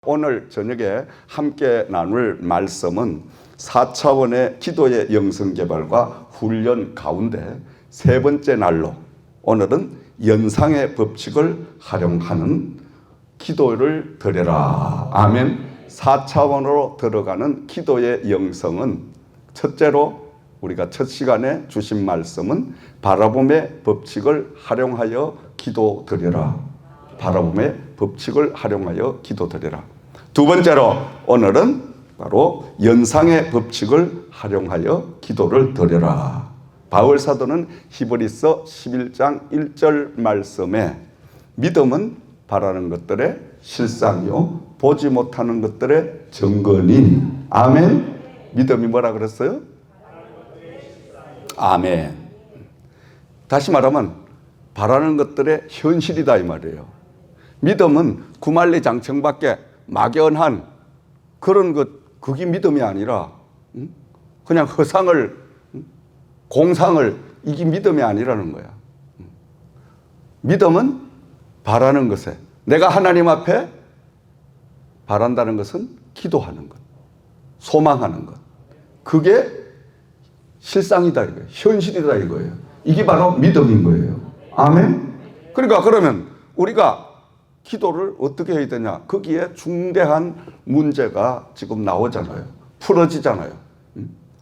오늘 저녁에 함께 나눌 말씀은 4차원의 기도의 영성개발과 훈련 가운데 세 번째 날로 오늘은 연상의 법칙을 활용하는 기도를 드려라. 아멘. 4차원으로 들어가는 기도의 영성은 첫째로 우리가 첫 시간에 주신 말씀은 바라봄의 법칙을 활용하여 기도 드려라. 바라봄의 법칙을 활용하여 기도 드려라. 두 번째로 오늘은 바로 연상의 법칙을 활용하여 기도를 드려라. 바울 사도는 히브리서 11장 1절 말씀에 믿음은 바라는 것들의 실상이요 보지 못하는 것들의 증거니. 아멘. 믿음이 뭐라 그랬어요? 아멘. 다시 말하면 바라는 것들의 현실이다 이 말이에요. 믿음은 구만리장청밖에 막연한 그런 것, 그게 믿음이 아니라 그냥 허상을, 공상을, 이게 믿음이 아니라는 거야. 믿음은 바라는 것에, 내가 하나님 앞에 바란다는 것은 기도하는 것, 소망하는 것, 그게 실상이다 이거예요. 현실이다 이거예요. 이게 바로 믿음인 거예요. 아멘. 그러니까 그러면 우리가 기도를 어떻게 해야 되냐? 거기에 중대한 문제가 지금 나오잖아요. 풀어지잖아요.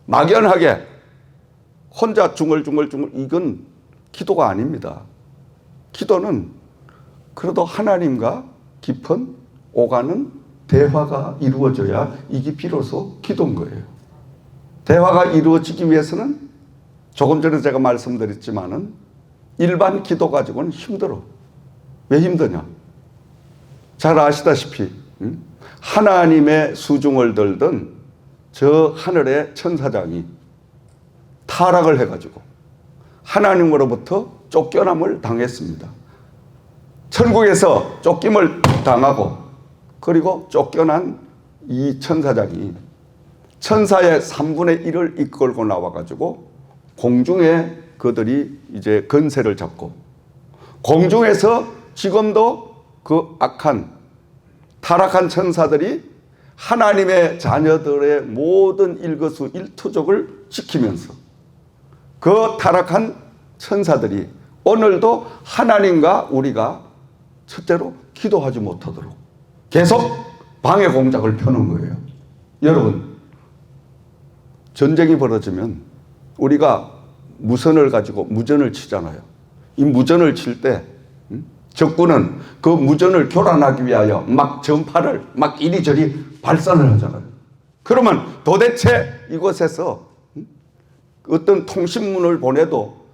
막연하게 혼자 중얼중얼 이건 기도가 아닙니다. 기도는 그래도 하나님과 깊은 오가는 대화가 이루어져야 이게 비로소 기도인 거예요. 대화가 이루어지기 위해서는 조금 전에 제가 말씀드렸지만은 일반 기도 가지고는 힘들어. 왜 힘드냐? 잘 아시다시피 하나님의 수중을 들던 저 하늘의 천사장이 타락을 해가지고 하나님으로부터 쫓겨남을 당했습니다. 천국에서 쫓김을 당하고 그리고 쫓겨난 이 천사장이 천사의 3분의 1을 이끌고 나와가지고 공중에 그들이 이제 건세를 잡고 공중에서 지금도 그 악한 타락한 천사들이 하나님의 자녀들의 모든 일거수일투족을 지키면서 그 타락한 천사들이 오늘도 하나님과 우리가 첫째로 기도하지 못하도록 계속 방해 공작을 펴는 거예요. 여러분, 전쟁이 벌어지면 우리가 무선을 가지고 무전을 치잖아요. 이 무전을 칠 때 적군은 그 무전을 교란하기 위하여 막 전파를 막 이리저리 발산을 하잖아요. 그러면 도대체 이곳에서 어떤 통신문을 보내도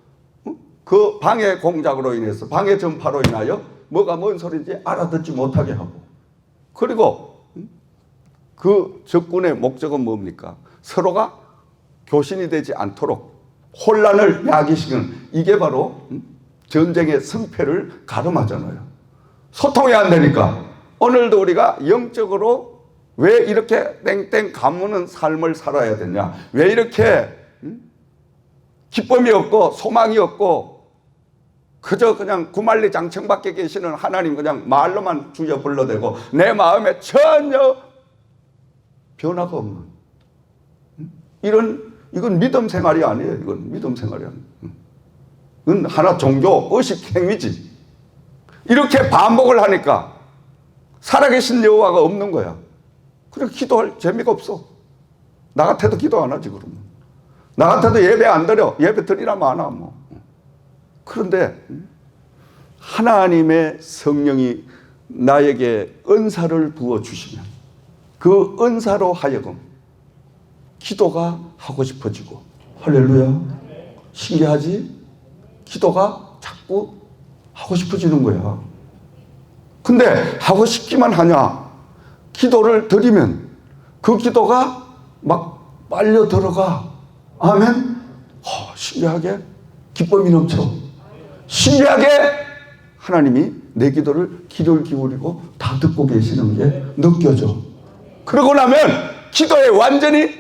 그 방해 공작으로 인해서 방해 전파로 인하여 뭐가 뭔 소리인지 알아듣지 못하게 하고 그리고 그 적군의 목적은 뭡니까? 서로가 교신이 되지 않도록 혼란을 야기시키는 이게 바로 전쟁의 승패를 가름하잖아요. 소통이 안 되니까 오늘도 우리가 영적으로 왜 이렇게 땡땡 가무는 삶을 살아야 되냐? 왜 이렇게 기쁨이 없고 소망이 없고 그저 그냥 구만리장청 밖에 계시는 하나님 그냥 말로만 주여 불러대고 내 마음에 전혀 변화가 없는 이건 믿음 생활이 아니에요. 이건 믿음 생활이 아니에요. 이건 하나 종교 의식 행위지. 이렇게 반복을 하니까 살아계신 여호와가 없는 거야. 그래 기도할 재미가 없어. 나 같아도 기도 안 하지 그러면. 나 같아도 예배 안 드려. 예배 드리라면 안 하고 뭐. 그런데 하나님의 성령이 나에게 은사를 부어주시면 그 은사로 하여금 기도가 하고 싶어지고 할렐루야. 신기하지? 기도가 자꾸 하고 싶어지는 거야. 근데 하고 싶기만 하냐? 기도를 드리면 그 기도가 막 빨려 들어가. 아멘? 신기하게 기쁨이 넘쳐. 신기하게 하나님이 내 기도를 귀를 기울이고 다 듣고 계시는 게 느껴져. 그러고 나면 기도에 완전히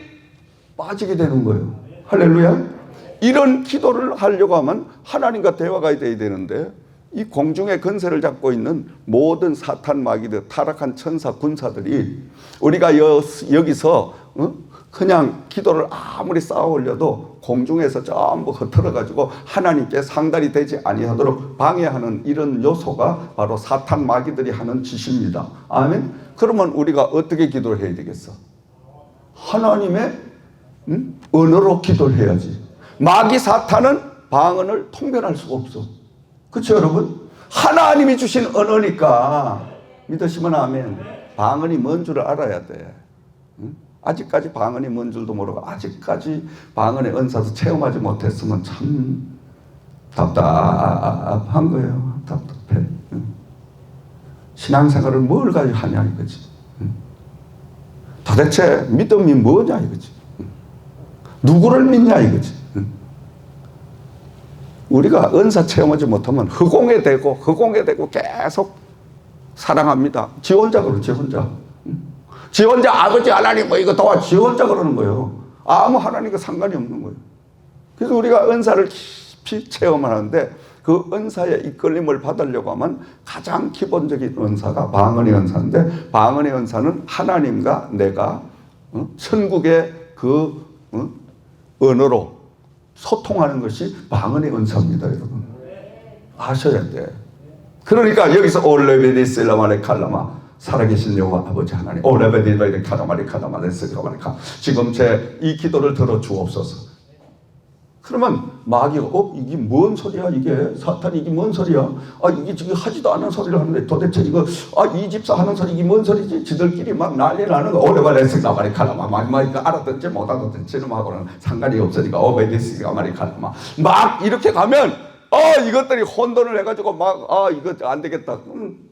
빠지게 되는 거예요. 할렐루야. 이런 기도를 하려고 하면 하나님과 대화가 돼야 되는데 이 공중의 권세를 잡고 있는 모든 사탄 마귀들, 타락한 천사 군사들이 우리가 여기서 그냥 기도를 아무리 쌓아 올려도 공중에서 전부 흩어져 가지고 하나님께 상달이 되지 아니하도록 방해하는 이런 요소가 바로 사탄 마귀들이 하는 짓입니다. 아멘. 그러면 우리가 어떻게 기도를 해야 되겠어? 하나님의 언어로 기도를 해야지. 마귀 사탄은 방언을 통변할 수가 없어. 그렇죠, 여러분? 하나님이 주신 언어니까 믿으시면 아멘. 방언이 뭔 줄을 알아야 돼. 아직까지 방언이 뭔 줄도 모르고 아직까지 방언의 은사도 체험하지 못했으면 참 답답한 거예요. 답답해. 신앙생활을 뭘 가지고 하냐 이거지. 도대체 믿음이 뭐냐 이거지. 누구를 믿냐 이거지. 우리가 은사 체험하지 못하면 허공에 대고 계속 사랑합니다. 지 혼자 그러지, 지 혼자. 지 혼자 아버지 하나님 뭐 이거 도와 지 혼자 그러는 거예요. 아무 하나님과 상관이 없는 거예요. 그래서 우리가 은사를 깊이 체험하는데 그 은사의 이끌림을 받으려고 하면 가장 기본적인 은사가 방언의 은사인데, 방언의 은사는 하나님과 내가 천국의 그 언어로 소통하는 것이 방언의 은사입니다, 여러분. 아셔야 돼. 그러니까 여기서 올레베디셀라마레 칼라마, 살아계신 여호와 아버지 하나님, 올레베디바이레 카라마레 카라마레스가마레카, 지금 제 이 기도를 들어 주옵소서. 그러면 마귀가 이게 뭔 소리야, 이게 사탄이 이게 뭔 소리야, 이게 지금 하지도 않은 소리를 하는데 도대체 이거 이 집사 하는 소리 이게 뭔 소리지? 지들끼리 막 난리 나는 거. 올레바레스가 말이 칼라마, 마지막에 알아듣지 못하든지 이놈하고는 상관이 없으니까 오베디스가 말이 칼라마, 막 이렇게 가면 이것들이 혼돈을 해가지고 막 이거 안 되겠다.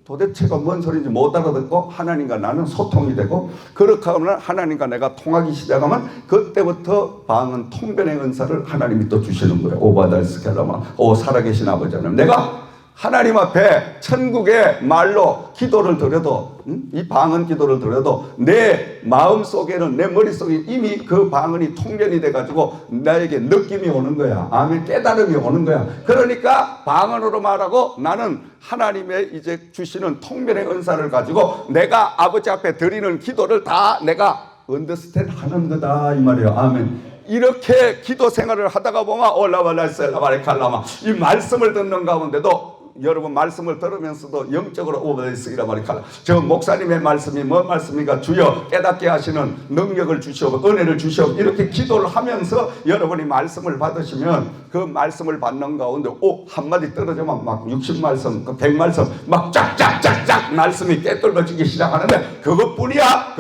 도대체가 뭔 소리인지 못 알아듣고 하나님과 나는 소통이 되고, 그렇게 하면 하나님과 내가 통하기 시작하면 그때부터 방언 통변의 은사를 하나님이 또 주시는 거예요. 오바달스켈라마, 살아계신 아버지 하나님, 내가 하나님 앞에 천국의 말로 기도를 드려도, 이 방언 기도를 드려도 내 마음속에는, 내 머릿속에 이미 그 방언이 통변이 돼가지고 나에게 느낌이 오는 거야. 아멘. 깨달음이 오는 거야. 그러니까 방언으로 말하고 나는 하나님의 이제 주시는 통변의 은사를 가지고 내가 아버지 앞에 드리는 기도를 다 내가 언더스탠드 하는 거다 이 말이에요. 아멘. 이렇게 기도 생활을 하다가 보면 올라발라셀라바레칼라마, 이 말씀을 듣는 가운데도 여러분 말씀을 들으면서도 영적으로 오버데스이라 말이야. 저 목사님의 말씀이 뭔 말씀인가, 주여 깨닫게 하시는 능력을 주시옵, 은혜를 주시옵, 이렇게 기도를 하면서 여러분이 말씀을 받으시면 그 말씀을 받는 가운데 한마디 떨어지면 막 60말씀, 100말씀 막 쫙쫙쫙쫙 말씀이 깨떨어지기 시작하는데 그것뿐이야.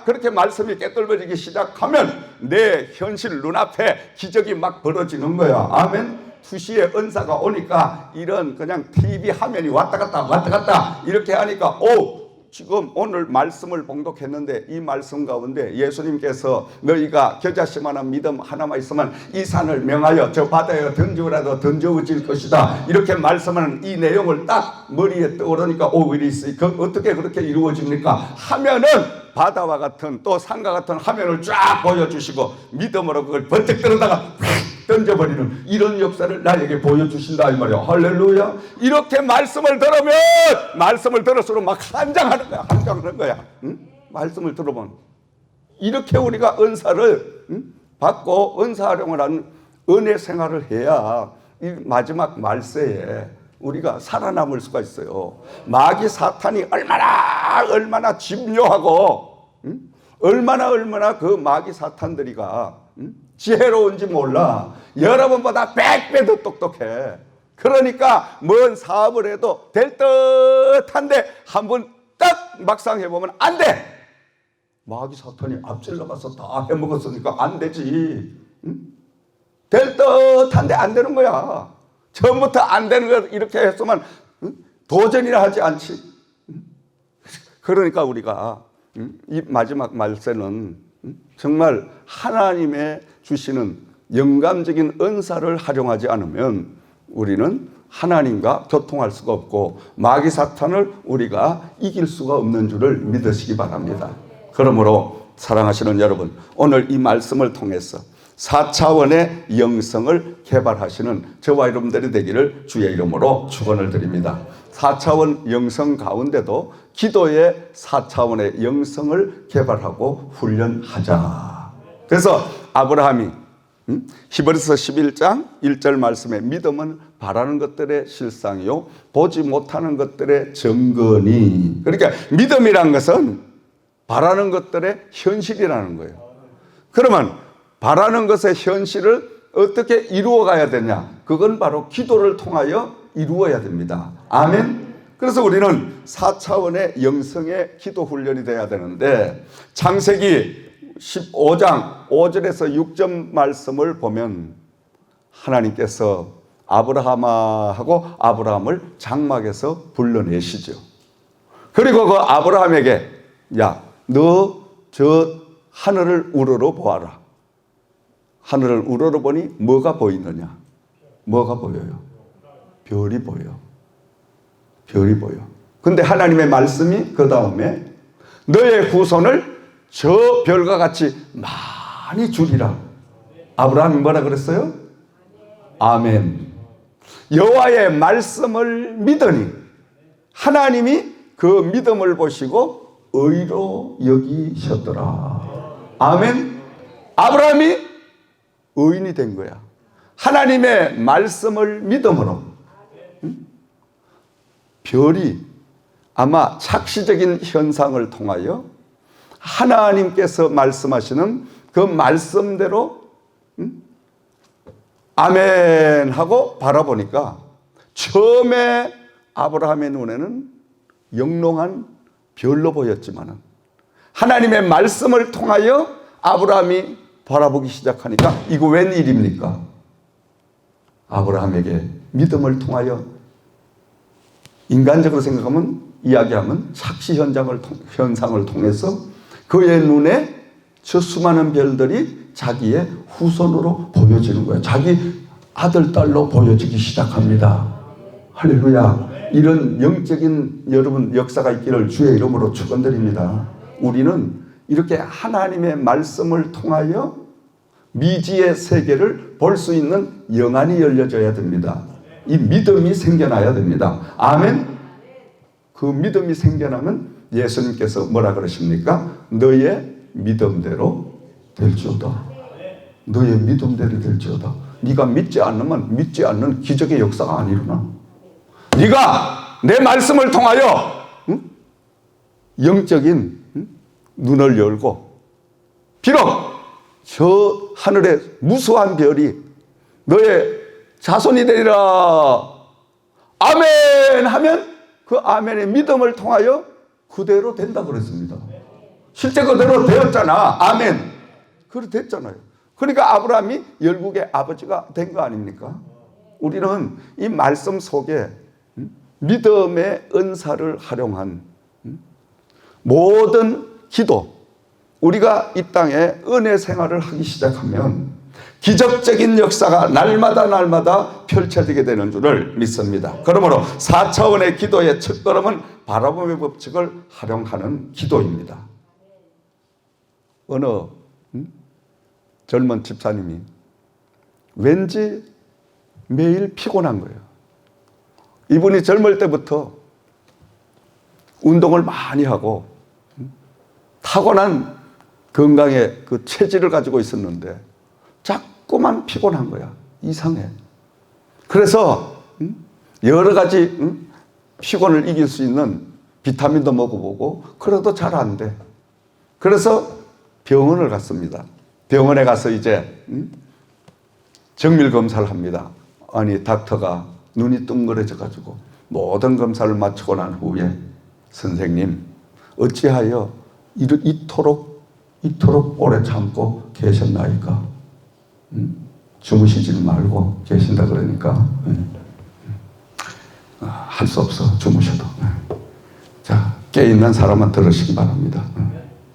그렇게 말씀이 깨떨어지기 시작하면 내 현실 눈앞에 기적이 막 벌어지는 거야. 아멘. 2시에 은사가 오니까 이런 그냥 TV 화면이 왔다 갔다 이렇게 하니까 지금 오늘 말씀을 봉독했는데 이 말씀 가운데 예수님께서 너희가 겨자씨만한 믿음 하나만 있으면 이 산을 명하여 저 바다에 던지우라도 던져질 것이다, 이렇게 말씀하는 이 내용을 딱 머리에 떠오르니까 어떻게 그렇게 이루어집니까 하면은 바다와 같은 또 산과 같은 화면을 쫙 보여주시고 믿음으로 그걸 번쩍 들었다가 던져버리는 이런 역사를 나에게 보여주신다 이 말이야. 할렐루야. 이렇게 말씀을 들으면 말씀을 들을수록 막 한장하는 거야. 응? 말씀을 들어보면 이렇게 우리가 은사를 받고 은사 활용을 하는 은혜 생활을 해야 이 마지막 말세에 우리가 살아남을 수가 있어요. 마귀 사탄이 얼마나 집요하고 얼마나 그 마귀 사탄들이가 지혜로운지 몰라. 여러분보다 100배 더 똑똑해. 그러니까 뭔 사업을 해도 될 듯한데 한번 딱 막상 해보면 안 돼. 마귀 사탄이 앞질러 가서 다 해먹었으니까 안 되지. 될 듯한데 안 되는 거야. 처음부터 안 되는 거 이렇게 했으면 도전이라 하지 않지. 그러니까 우리가 이 마지막 말세는 정말 하나님의 주시는 영감적인 은사를 활용하지 않으면 우리는 하나님과 교통할 수가 없고 마귀 사탄을 우리가 이길 수가 없는 줄을 믿으시기 바랍니다. 그러므로 사랑하시는 여러분, 오늘 이 말씀을 통해서 4차원의 영성을 개발하시는 저와 여러분들이 되기를 주의 이름으로 축원을 드립니다. 4차원 영성 가운데도 기도의 4차원의 영성을 개발하고 훈련하자. 그래서 아브라함이 히브리서 11장 1절 말씀에 믿음은 바라는 것들의 실상이요 보지 못하는 것들의 증거니. 그러니까 믿음이란 것은 바라는 것들의 현실이라는 거예요. 그러면 바라는 것의 현실을 어떻게 이루어 가야 되냐? 그건 바로 기도를 통하여 이루어야 됩니다. 아멘. 그래서 우리는 4차원의 영성의 기도 훈련이 돼야 되는데, 창세기 15장 5절에서 6절 말씀을 보면 하나님께서 아브라함하고 아브라함을 장막에서 불러내시죠. 그리고 그 아브라함에게 야, 너 저 하늘을 우러러 보아라. 하늘을 우러러 보니 뭐가 보이느냐? 뭐가 보여요? 별이 보여. 별이 보여. 근데 하나님의 말씀이 그 다음에 너의 후손을 저 별과 같이 많이 주리라. 아브라함이 뭐라 그랬어요? 아멘. 여호와의 말씀을 믿으니 하나님이 그 믿음을 보시고 의로 여기셨더라. 아멘. 아브라함이 의인이 된 거야. 하나님의 말씀을 믿음으로. 별이 아마 착시적인 현상을 통하여 하나님께서 말씀하시는 그 말씀대로 아멘 하고 바라보니까 처음에 아브라함의 눈에는 영롱한 별로 보였지만 하나님의 말씀을 통하여 아브라함이 바라보기 시작하니까 이거 웬일입니까? 아브라함에게 믿음을 통하여 인간적으로 생각하면 이야기하면 착시 현상을 통해서 그의 눈에 저 수많은 별들이 자기의 후손으로 보여지는 거예요. 자기 아들, 딸로 보여지기 시작합니다. 할렐루야. 이런 영적인 여러분 역사가 있기를 주의 이름으로 축원드립니다. 우리는 이렇게 하나님의 말씀을 통하여 미지의 세계를 볼 수 있는 영안이 열려져야 됩니다. 이 믿음이 생겨나야 됩니다. 아멘. 그 믿음이 생겨나면 예수님께서 뭐라 그러십니까? 너의 믿음대로 될지어다. 너의 믿음대로 될지어다. 네가 믿지 않으면 믿지 않는 기적의 역사가 안 일어나. 네가 내 말씀을 통하여 영적인 눈을 열고 비록 저 하늘에 무수한 별이 너의 자손이 되리라 아멘 하면 그 아멘의 믿음을 통하여 그대로 된다 그랬습니다. 실제 그대로 되었잖아. 아멘. 그렇게 됐잖아요. 그러니까 아브라함이 열국의 아버지가 된 거 아닙니까? 우리는 이 말씀 속에 믿음의 은사를 활용한 모든 기도, 우리가 이 땅에 은혜 생활을 하기 시작하면 기적적인 역사가 날마다 펼쳐지게 되는 줄을 믿습니다. 그러므로 4차원의 기도의 첫걸음은 바라봄의 법칙을 활용하는 기도입니다. 어느 젊은 집사님이 왠지 매일 피곤한 거예요. 이분이 젊을 때부터 운동을 많이 하고 타고난 건강의 그 체질을 가지고 있었는데 자꾸만 피곤한 거야. 이상해. 그래서 여러 가지 피곤을 이길 수 있는 비타민도 먹어보고 그래도 잘 안 돼. 그래서 병원을 갔습니다. 병원에 가서 이제 정밀 검사를 합니다. 아니 닥터가 눈이 뚱그레져 가지고 모든 검사를 마치고 난 후에 선생님 어찌하여 이토록 오래 참고 계셨나이까? 주무시지 말고 계신다 그러니까 할 수 없어 주무셔도. 자, 깨있는 사람은 들으시기 바랍니다.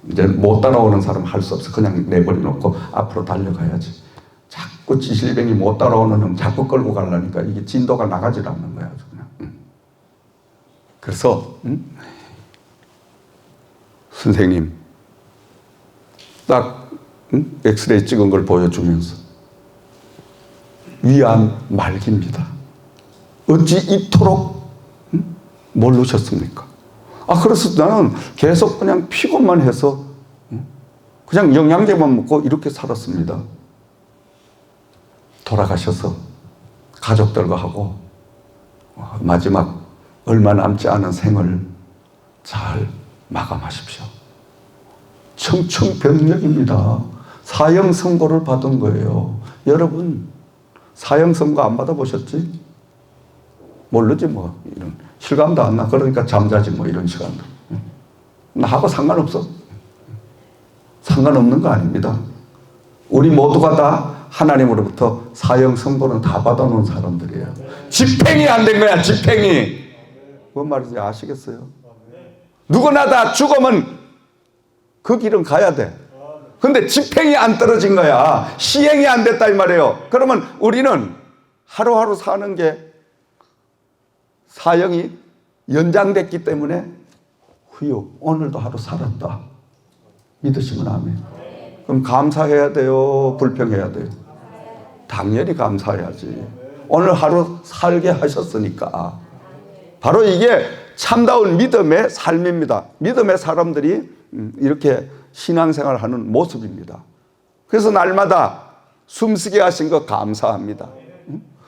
이제 못 따라오는 사람은 할 수 없어. 그냥 내버려놓고 앞으로 달려가야지. 자꾸 지실병이 못 따라오는 형 자꾸 끌고 가려니까 이게 진도가 나가질 않는 거야. 그냥. 그래서 선생님 딱 엑스레이 찍은 걸 보여주면서 위암 말기입니다. 어찌 이토록 모르셨습니까? 그래서 나는 계속 그냥 피곤만 해서 그냥 영양제만 먹고 이렇게 살았습니다. 돌아가셔서 가족들과 하고 마지막 얼마 남지 않은 생을 잘 마감하십시오. 청청병력입니다. 사형 선고를 받은 거예요. 여러분 사형 선고 안 받아보셨지? 모르지 뭐. 이런 실감도 안 나. 그러니까 잠자지 뭐 이런 시간들. 나하고 상관없어. 상관없는 거 아닙니다. 우리 모두가 다 하나님으로부터 사형 선고는 다 받아놓은 사람들이에요. 집행이 안 된 거야. 집행이. 뭔 말인지 아시겠어요? 누구나 다 죽으면 그 길은 가야 돼. 근데 집행이 안 떨어진 거야. 시행이 안 됐다 이 말이에요. 그러면 우리는 하루하루 사는 게 사형이 연장됐기 때문에 후유 오늘도 하루 살았다. 믿으시면 아멘. 그럼 감사해야 돼요? 불평해야 돼요? 당연히 감사해야지. 오늘 하루 살게 하셨으니까. 바로 이게 참다운 믿음의 삶입니다. 믿음의 사람들이 이렇게 신앙생활을 하는 모습입니다. 그래서 날마다 숨쉬게 하신 거 감사합니다.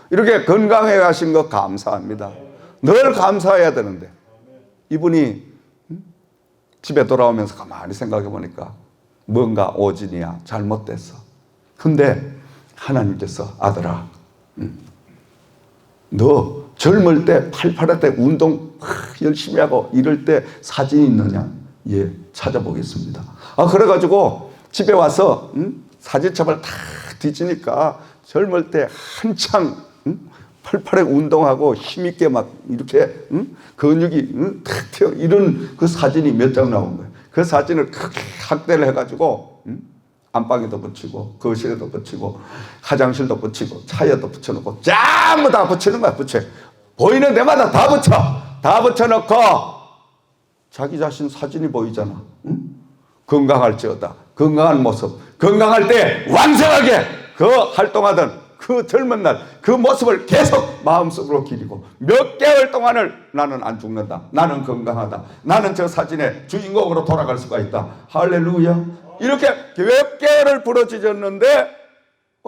이렇게 건강해 하신 거 감사합니다. 늘 감사해야 되는데 이분이 집에 돌아오면서 가만히 생각해 보니까 뭔가 오진이야 잘못됐어. 근데 하나님께서 아들아 너 젊을 때 팔팔할 때 운동 열심히 하고 이럴 때 사진이 있느냐? 예, 찾아보겠습니다. 그래가지고 집에 와서 사진첩을 탁 뒤지니까 젊을 때 한창 팔팔하게 운동하고 힘있게 막 이렇게 근육이 탁 튀어 이런 그 사진이 몇 장 나온 거예요. 그 사진을 크게 확대를 해가지고 안방에도 붙이고 거실에도 붙이고 화장실도 붙이고 차에도 붙여놓고 전부 다 붙이는 거야. 보이는 데마다 다 붙여. 다 붙여놓고 자기 자신 사진이 보이잖아. 건강할지어다. 건강한 모습. 건강할 때 왕성하게 그 활동하던 그 젊은 날 그 모습을 계속 마음속으로 기리고 몇 개월 동안을 나는 안 죽는다. 나는 건강하다. 나는 저 사진의 주인공으로 돌아갈 수가 있다. 할렐루야. 이렇게 몇 개월을 부러지셨는데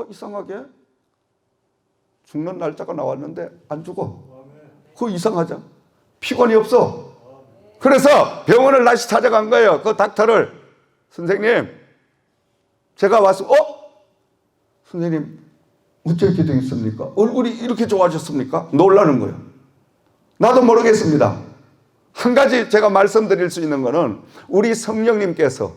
이상하게 죽는 날짜가 나왔는데 안 죽어. 그거 이상하죠. 피곤이 없어. 그래서 병원을 다시 찾아간 거예요. 그 닥터를. 선생님 제가 와서 선생님 어째 이렇게 되겠습니까? 얼굴이 이렇게 좋아졌습니까? 놀라는 거예요. 나도 모르겠습니다. 한 가지 제가 말씀드릴 수 있는 거는 우리 성령님께서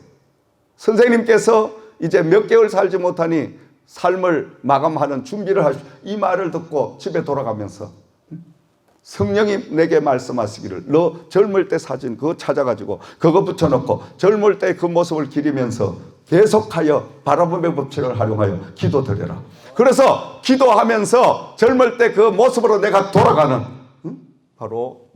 선생님께서 이제 몇 개월 살지 못하니 삶을 마감하는 준비를 하시고 이 말을 듣고 집에 돌아가면서 성령이 내게 말씀하시기를 너 젊을 때 사진 그거 찾아가지고 그거 붙여놓고 젊을 때 그 모습을 기리면서 계속하여 바라봄의 법칙을 활용하여 기도드려라. 그래서 기도하면서 젊을 때 그 모습으로 내가 돌아가는 바로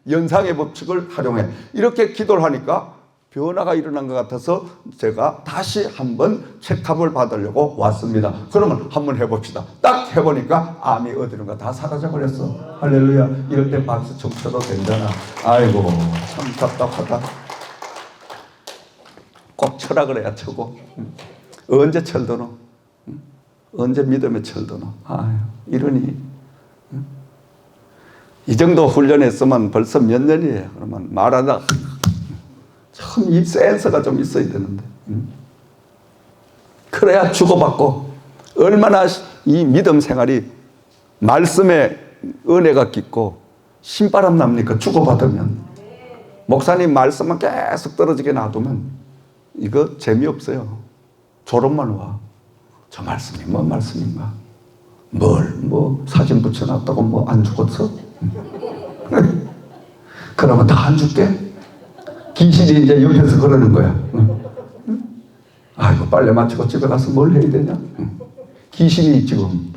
연상의 법칙을 활용해 이렇게 기도를 하니까 변화가 일어난 것 같아서 제가 다시 한번 체크업을 받으려고 왔습니다. 그러면 한번 해봅시다. 딱 해보니까 암이 어디론가 다 사라져 버렸어. 할렐루야. 이럴 때 박수 좀 쳐도 되잖아. 아이고 참 답답하다. 꼭 쳐라 그래야 쳐고. 언제 철드노? 언제 믿음의 철드노? 이러니 이 정도 훈련했으면 벌써 몇 년이에요. 그러면 말하다 참 이 센서가 좀 있어야 되는데 그래야 주고받고 얼마나 이 믿음 생활이 말씀에 은혜가 깊고 신바람 납니까? 주고받으면. 목사님 말씀만 계속 떨어지게 놔두면 이거 재미없어요. 졸업만 와. 저 말씀이 뭔 말씀인가? 뭐 사진 붙여놨다고 뭐 안 죽었어? 그러면 다 안 죽게? 귀신이 이제 옆에서 그러는 거야. 아이고 빨래 마치고 집에 가서 뭘 해야 되냐? 귀신이 지금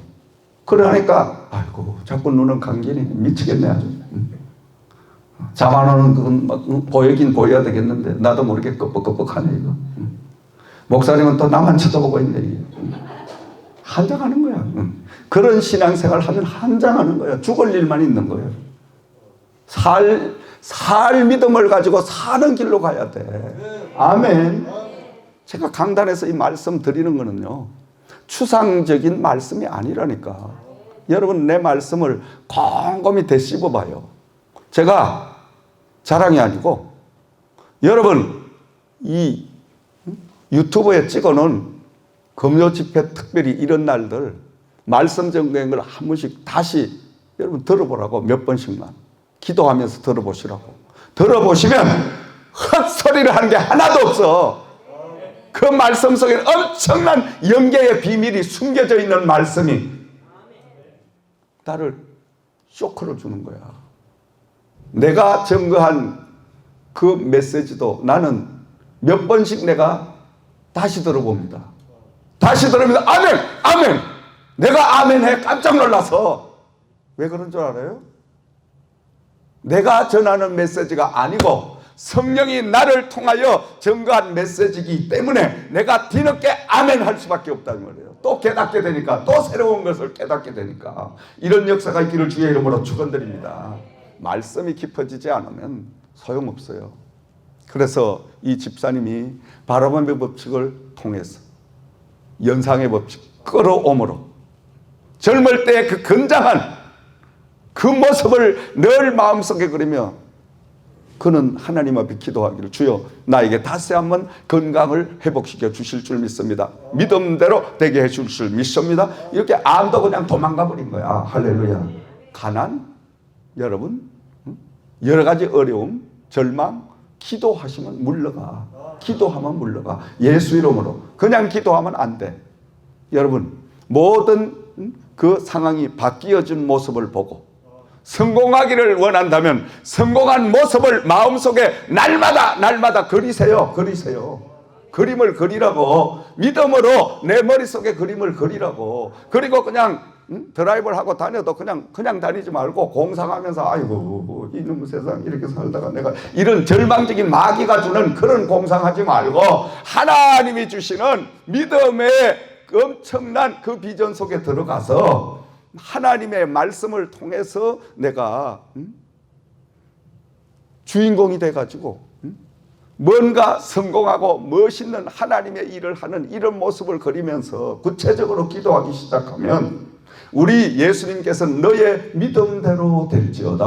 그러니까 아이고 자꾸 눈은 감기니 미치겠네 아주. 잠 안 오는 건 보이긴 보여야 되겠는데 나도 모르게 끄뻑끄뻑하네 이거. 목사님은 또 나만 쳐다보고 있네. 한장하는 거야. 그런 신앙생활 하면 한장하는 거야. 죽을 일만 있는 거예요. 살 믿음을 가지고 사는 길로 가야 돼. 아멘. 제가 강단에서 이 말씀 드리는 거는요, 추상적인 말씀이 아니라니까. 여러분, 내 말씀을 곰곰이 되씹어 봐요. 제가 자랑이 아니고, 여러분, 이 유튜브에 찍어놓은 금요 집회 특별히 이런 날들 말씀 전쟁을 한 번씩 다시 여러분 들어보라고. 몇 번씩만 기도하면서 들어보시라고. 들어보시면 헛소리를 하는 게 하나도 없어. 그 말씀 속에 엄청난 영계의 비밀이 숨겨져 있는 말씀이 나를 쇼크를 주는 거야. 내가 증거한 그 메시지도 나는 몇 번씩 내가 다시 들어봅니다. 다시 들으면서 아멘! 아멘! 내가 아멘해 깜짝 놀라서. 왜 그런 줄 알아요? 내가 전하는 메시지가 아니고 성령이 나를 통하여 증거한 메시지이기 때문에 내가 뒤늦게 아멘 할 수밖에 없다는 거예요. 또 깨닫게 되니까, 또 새로운 것을 깨닫게 되니까. 이런 역사가 있기를 주의 이름으로 축원드립니다. 말씀이 깊어지지 않으면 소용없어요. 그래서 이 집사님이 바라봄의 법칙을 통해서 연상의 법칙 끌어옴으로 젊을 때 그 건장한 그 모습을 늘 마음속에 그리며 그는 하나님 앞에 기도하기를, 주여 나에게 다시 한번 건강을 회복시켜 주실 줄 믿습니다. 믿음대로 되게 해 주실 줄 믿습니다. 이렇게 암도 그냥 도망가 버린 거야. 할렐루야. 가난, 여러분, 여러 가지 어려움, 절망, 기도하시면 물러가. 기도하면 물러가. 예수 이름으로. 그냥 기도하면 안 돼. 여러분, 모든 그 상황이 바뀌어진 모습을 보고 성공하기를 원한다면 성공한 모습을 마음속에 날마다 그리세요. 그림을 그리라고. 믿음으로 내 머릿속에 그림을 그리라고. 그리고 그냥 드라이브를 하고 다녀도 그냥 다니지 말고 공상하면서 아이고 이놈의 세상 이렇게 살다가 내가 이런 절망적인 마귀가 주는 그런 공상하지 말고 하나님이 주시는 믿음의 엄청난 그 비전 속에 들어가서 하나님의 말씀을 통해서 내가 주인공이 돼가지고 뭔가 성공하고 멋있는 하나님의 일을 하는 이런 모습을 그리면서 구체적으로 기도하기 시작하면 우리 예수님께서 너의 믿음대로 될지어다.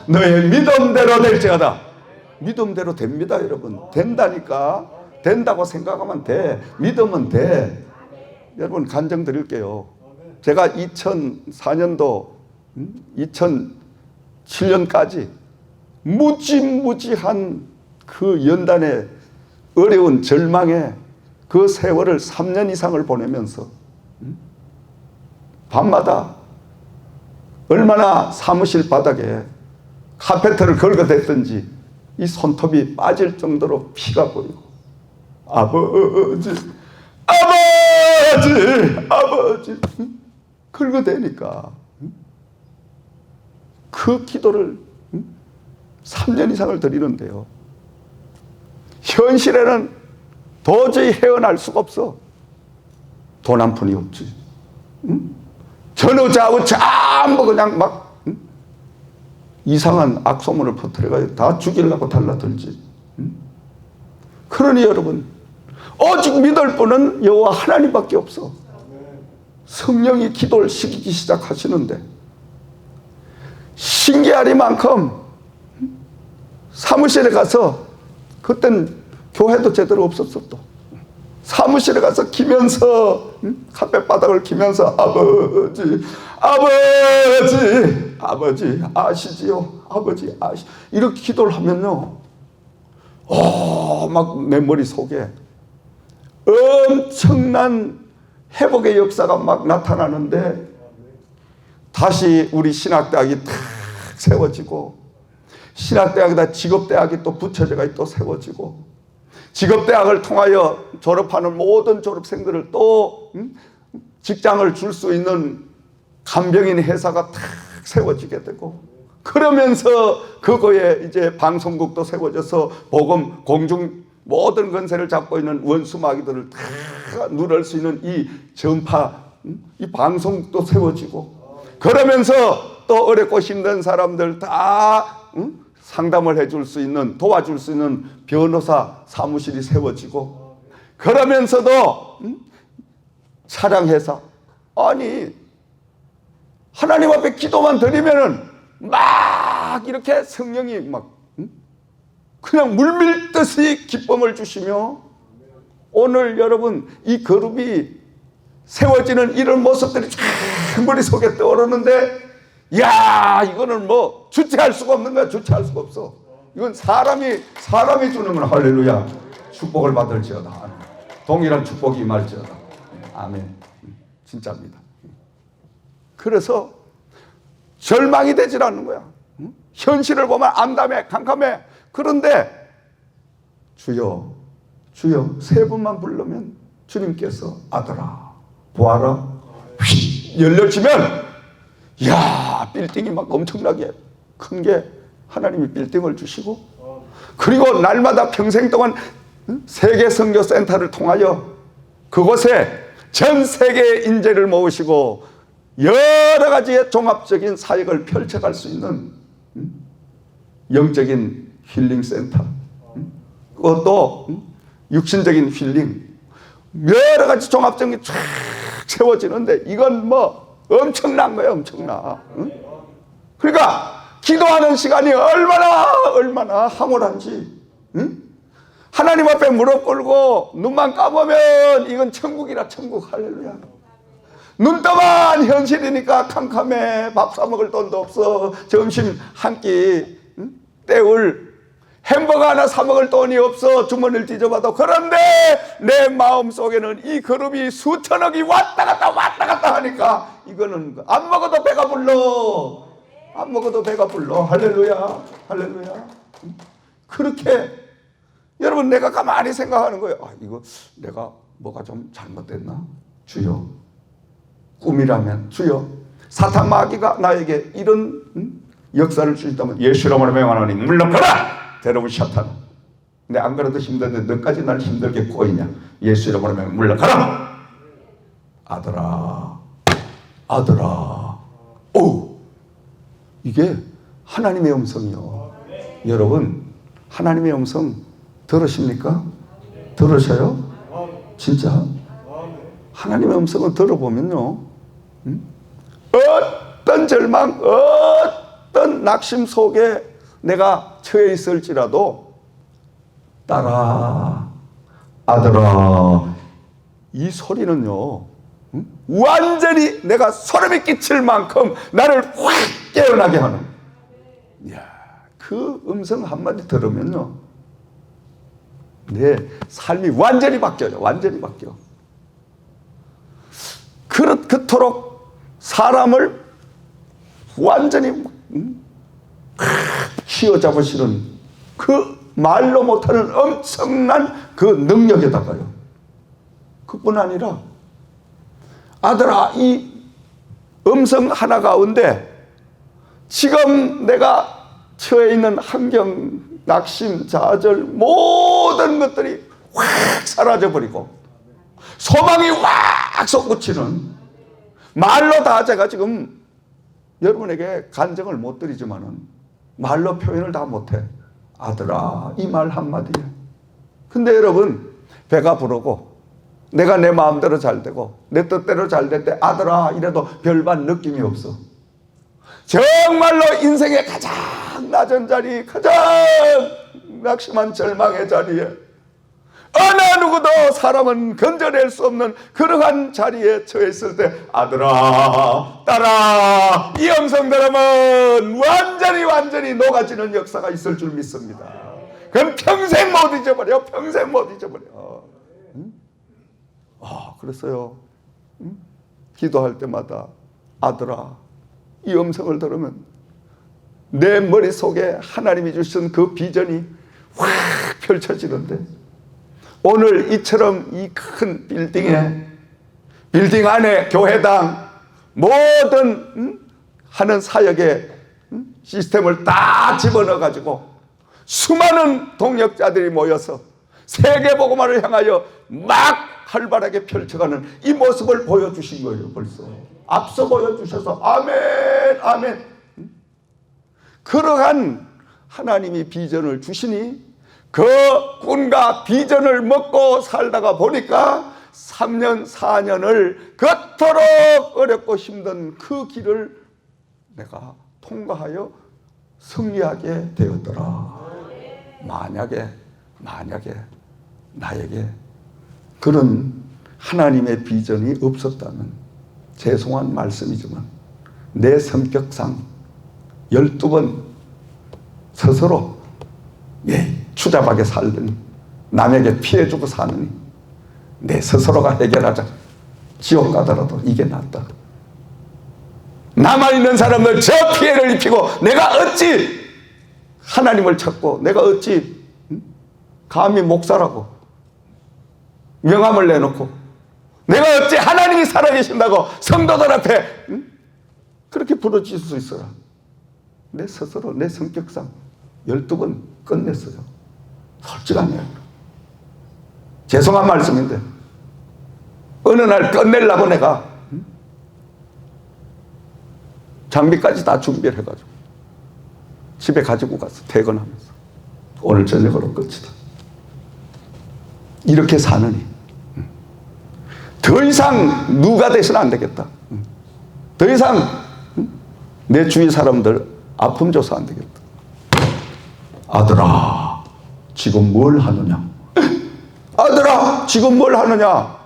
너의 믿음대로 될지어다. 믿음대로 됩니다, 여러분. 된다니까. 된다고 생각하면 돼. 믿으면 돼. 여러분, 간증 드릴게요. 제가 2004년도 2007년까지 무지무지한 그 연단의 어려운 절망의 그 세월을 3년 이상을 보내면서 밤마다 얼마나 사무실 바닥에 카페트를 긁어댔든지 이 손톱이 빠질 정도로 피가 보이고 아버지 긁어대니까 그 기도를 3년 이상을 드리는데요. 현실에는 도저히 헤어날 수가 없어. 돈 한 푼이 없지. 전후좌우 전부 그냥 막 이상한 악소문을 퍼뜨려가지고 다 죽이려고 달라들지. 그러니 여러분, 오직 믿을 분은 여호와 하나님밖에 없어. 성령이 기도를 시키기 시작하시는데 신기하리만큼 사무실에 가서, 그땐 교회도 제대로 없었어. 또 사무실에 가서 기면서 카펫바닥을 기면서 아버지 아시지요? 아버지 아시, 이렇게 기도를 하면요, 막 내 머릿속에 엄청난 회복의 역사가 막 나타나는데 다시 우리 신학대학이 탁 세워지고, 신학대학에다 직업대학이 또 붙여져가 또 세워지고, 직업대학을 통하여 졸업하는 모든 졸업생들을 또 직장을 줄 수 있는 간병인 회사가 탁 세워지게 되고, 그러면서 그거에 이제 방송국도 세워져서 복음 공중 모든 권세를 잡고 있는 원수 마귀들을 다 누를 수 있는 이 전파, 이 방송도 세워지고, 그러면서 또 어렵고 힘든 사람들 다 상담을 해줄 수 있는, 도와줄 수 있는 변호사 사무실이 세워지고, 그러면서도 차량회사, 아니 하나님 앞에 기도만 드리면은 막 이렇게 성령이 막 그냥 물밀듯이 기쁨을 주시며, 오늘 여러분 이 그룹이 세워지는 이런 모습들이 쫙 머릿속에 떠오르는데, 야, 이거는 뭐 주체할 수가 없는 거야. 주체할 수가 없어. 이건 사람이 주는 건 할렐루야. 축복을 받을지어다. 동일한 축복이 임할지어다. 아멘. 진짜입니다. 그래서 절망이 되질 않는 거야. 현실을 보면 암담해, 캄캄해. 그런데 주여, 주여 세 번만 부르면 주님께서 아들아 보아라 휙 열려지면, 야, 빌딩이 막 엄청나게 큰 게 하나님이 빌딩을 주시고, 그리고 날마다 평생 동안 세계 선교 센터를 통하여 그곳에 전 세계의 인재를 모으시고 여러 가지의 종합적인 사역을 펼쳐갈 수 있는 영적인 힐링 센터, 그것도 육신적인 힐링, 여러 가지 종합적인 쫙 세워지는데, 이건 뭐 엄청난 거예요. 엄청나. 그러니까 기도하는 시간이 얼마나 황홀한지, 하나님 앞에 무릎 꿇고 눈만 감으면 이건 천국이라, 천국. 할렐루야. 눈 떠만 현실이니까 캄캄해. 밥 사 먹을 돈도 없어. 점심 한 끼 때울 햄버거 하나 사 먹을 돈이 없어. 주머니를 뒤져봐도. 그런데 내 마음속에는 이 그룹이 수천억이 왔다 갔다 하니까 이거는 안 먹어도 배가 불러. 안 먹어도 배가 불러. 할렐루야. 할렐루야. 그렇게 여러분, 내가 가만히 생각하는 거예요. 아, 이거 내가 뭐가 좀 잘못됐나? 주여, 꿈이라면 주여, 사탄 마귀가 나에게 이런 역사를 주신다면 예수 이름으로 명하노니 물러가라! 데려온 사탄. 근데 안 그래도 힘든데 너까지 날 힘들게 꼬이냐? 예수 이름으로 명하노니 물러가라! 아들아, 아들아. 오, 이게 하나님의 음성이요. 여러분, 하나님의 음성 들으십니까? 들으셔요? 진짜? 하나님의 음성을 들어보면요, 어떤 절망, 어떤 낙심 속에 내가 처해 있을지라도 딸아, 아들아, 이 소리는요 완전히 내가 소름이 끼칠 만큼 나를 확 깨어나게 하는, 이야, 그 음성 한마디 들으면요 내 삶이 완전히 바뀌어요. 완전히 바뀌어. 그토록 사람을 완전히 휘어잡으시는 그 말로 못하는 엄청난 그 능력에다가요, 그뿐 아니라 아들아, 이 음성 하나 가운데 지금 내가 처해 있는 환경, 낙심, 좌절, 모든 것들이 확 사라져버리고 소망이 확 솟구치는, 말로 다 제가 지금 여러분에게 간증을 못 드리지만은 말로 표현을 다 못해. 아들아, 이 말 한마디에. 근데 여러분, 배가 부르고 내가 내 마음대로 잘 되고 내 뜻대로 잘 될 때 아들아 이래도 별반 느낌이 없어. 정말로 인생의 가장 낮은 자리, 가장 낙심한 절망의 자리에 어느 누구도 사람은 건져낼 수 없는 그러한 자리에 처했을 때 아들아, 딸아, 이 음성 들으면 완전히 녹아지는 역사가 있을 줄 믿습니다. 그럼 평생 못 잊어버려. 평생 못 잊어버려. 그랬어요. 기도할 때마다 아들아, 이 음성을 들으면 내 머릿속에 하나님이 주신 그 비전이 확 펼쳐지는데, 오늘 이처럼 이 큰 빌딩 안에 교회당 모든 하는 사역의 시스템을 다 집어넣어 가지고 수많은 동역자들이 모여서 세계복음화를 향하여 막 활발하게 펼쳐가는 이 모습을 보여주신 거예요. 벌써 앞서 보여주셔서 아멘 아멘. 그러한 하나님이 비전을 주시니 그 꿈과 비전을 먹고 살다가 보니까 3년 4년을 그토록 어렵고 힘든 그 길을 내가 통과하여 승리하게 되었더라. 만약에 나에게 그런 하나님의 비전이 없었다면, 죄송한 말씀이지만 내 성격상 12번 스스로 추잡하게 살더니 남에게 피해주고 사느니 내 스스로가 해결하자. 지옥 가더라도 이게 낫다. 남아있는 사람들 저 피해를 입히고 내가 어찌 하나님을 찾고 내가 어찌 감히 목사라고 명함을 내놓고 내가 어찌 하나님이 살아계신다고 성도들 앞에 그렇게 부르짖을 수 있어라. 내 스스로 내 성격상 12번 끝냈어요. 솔직하네요. 죄송한 말씀인데 어느 날 끝내려고 내가 장비까지 다 준비를 해가지고 집에 가지고 가서 퇴근하면서 오늘 저녁으로 끝이다. 이렇게 사느니 더 이상 누가 돼서는 안 되겠다. 더 이상 내 주위 사람들 아픔 줘서 안 되겠다. 아들아 지금 뭘 하느냐? 아들아 지금 뭘 하느냐?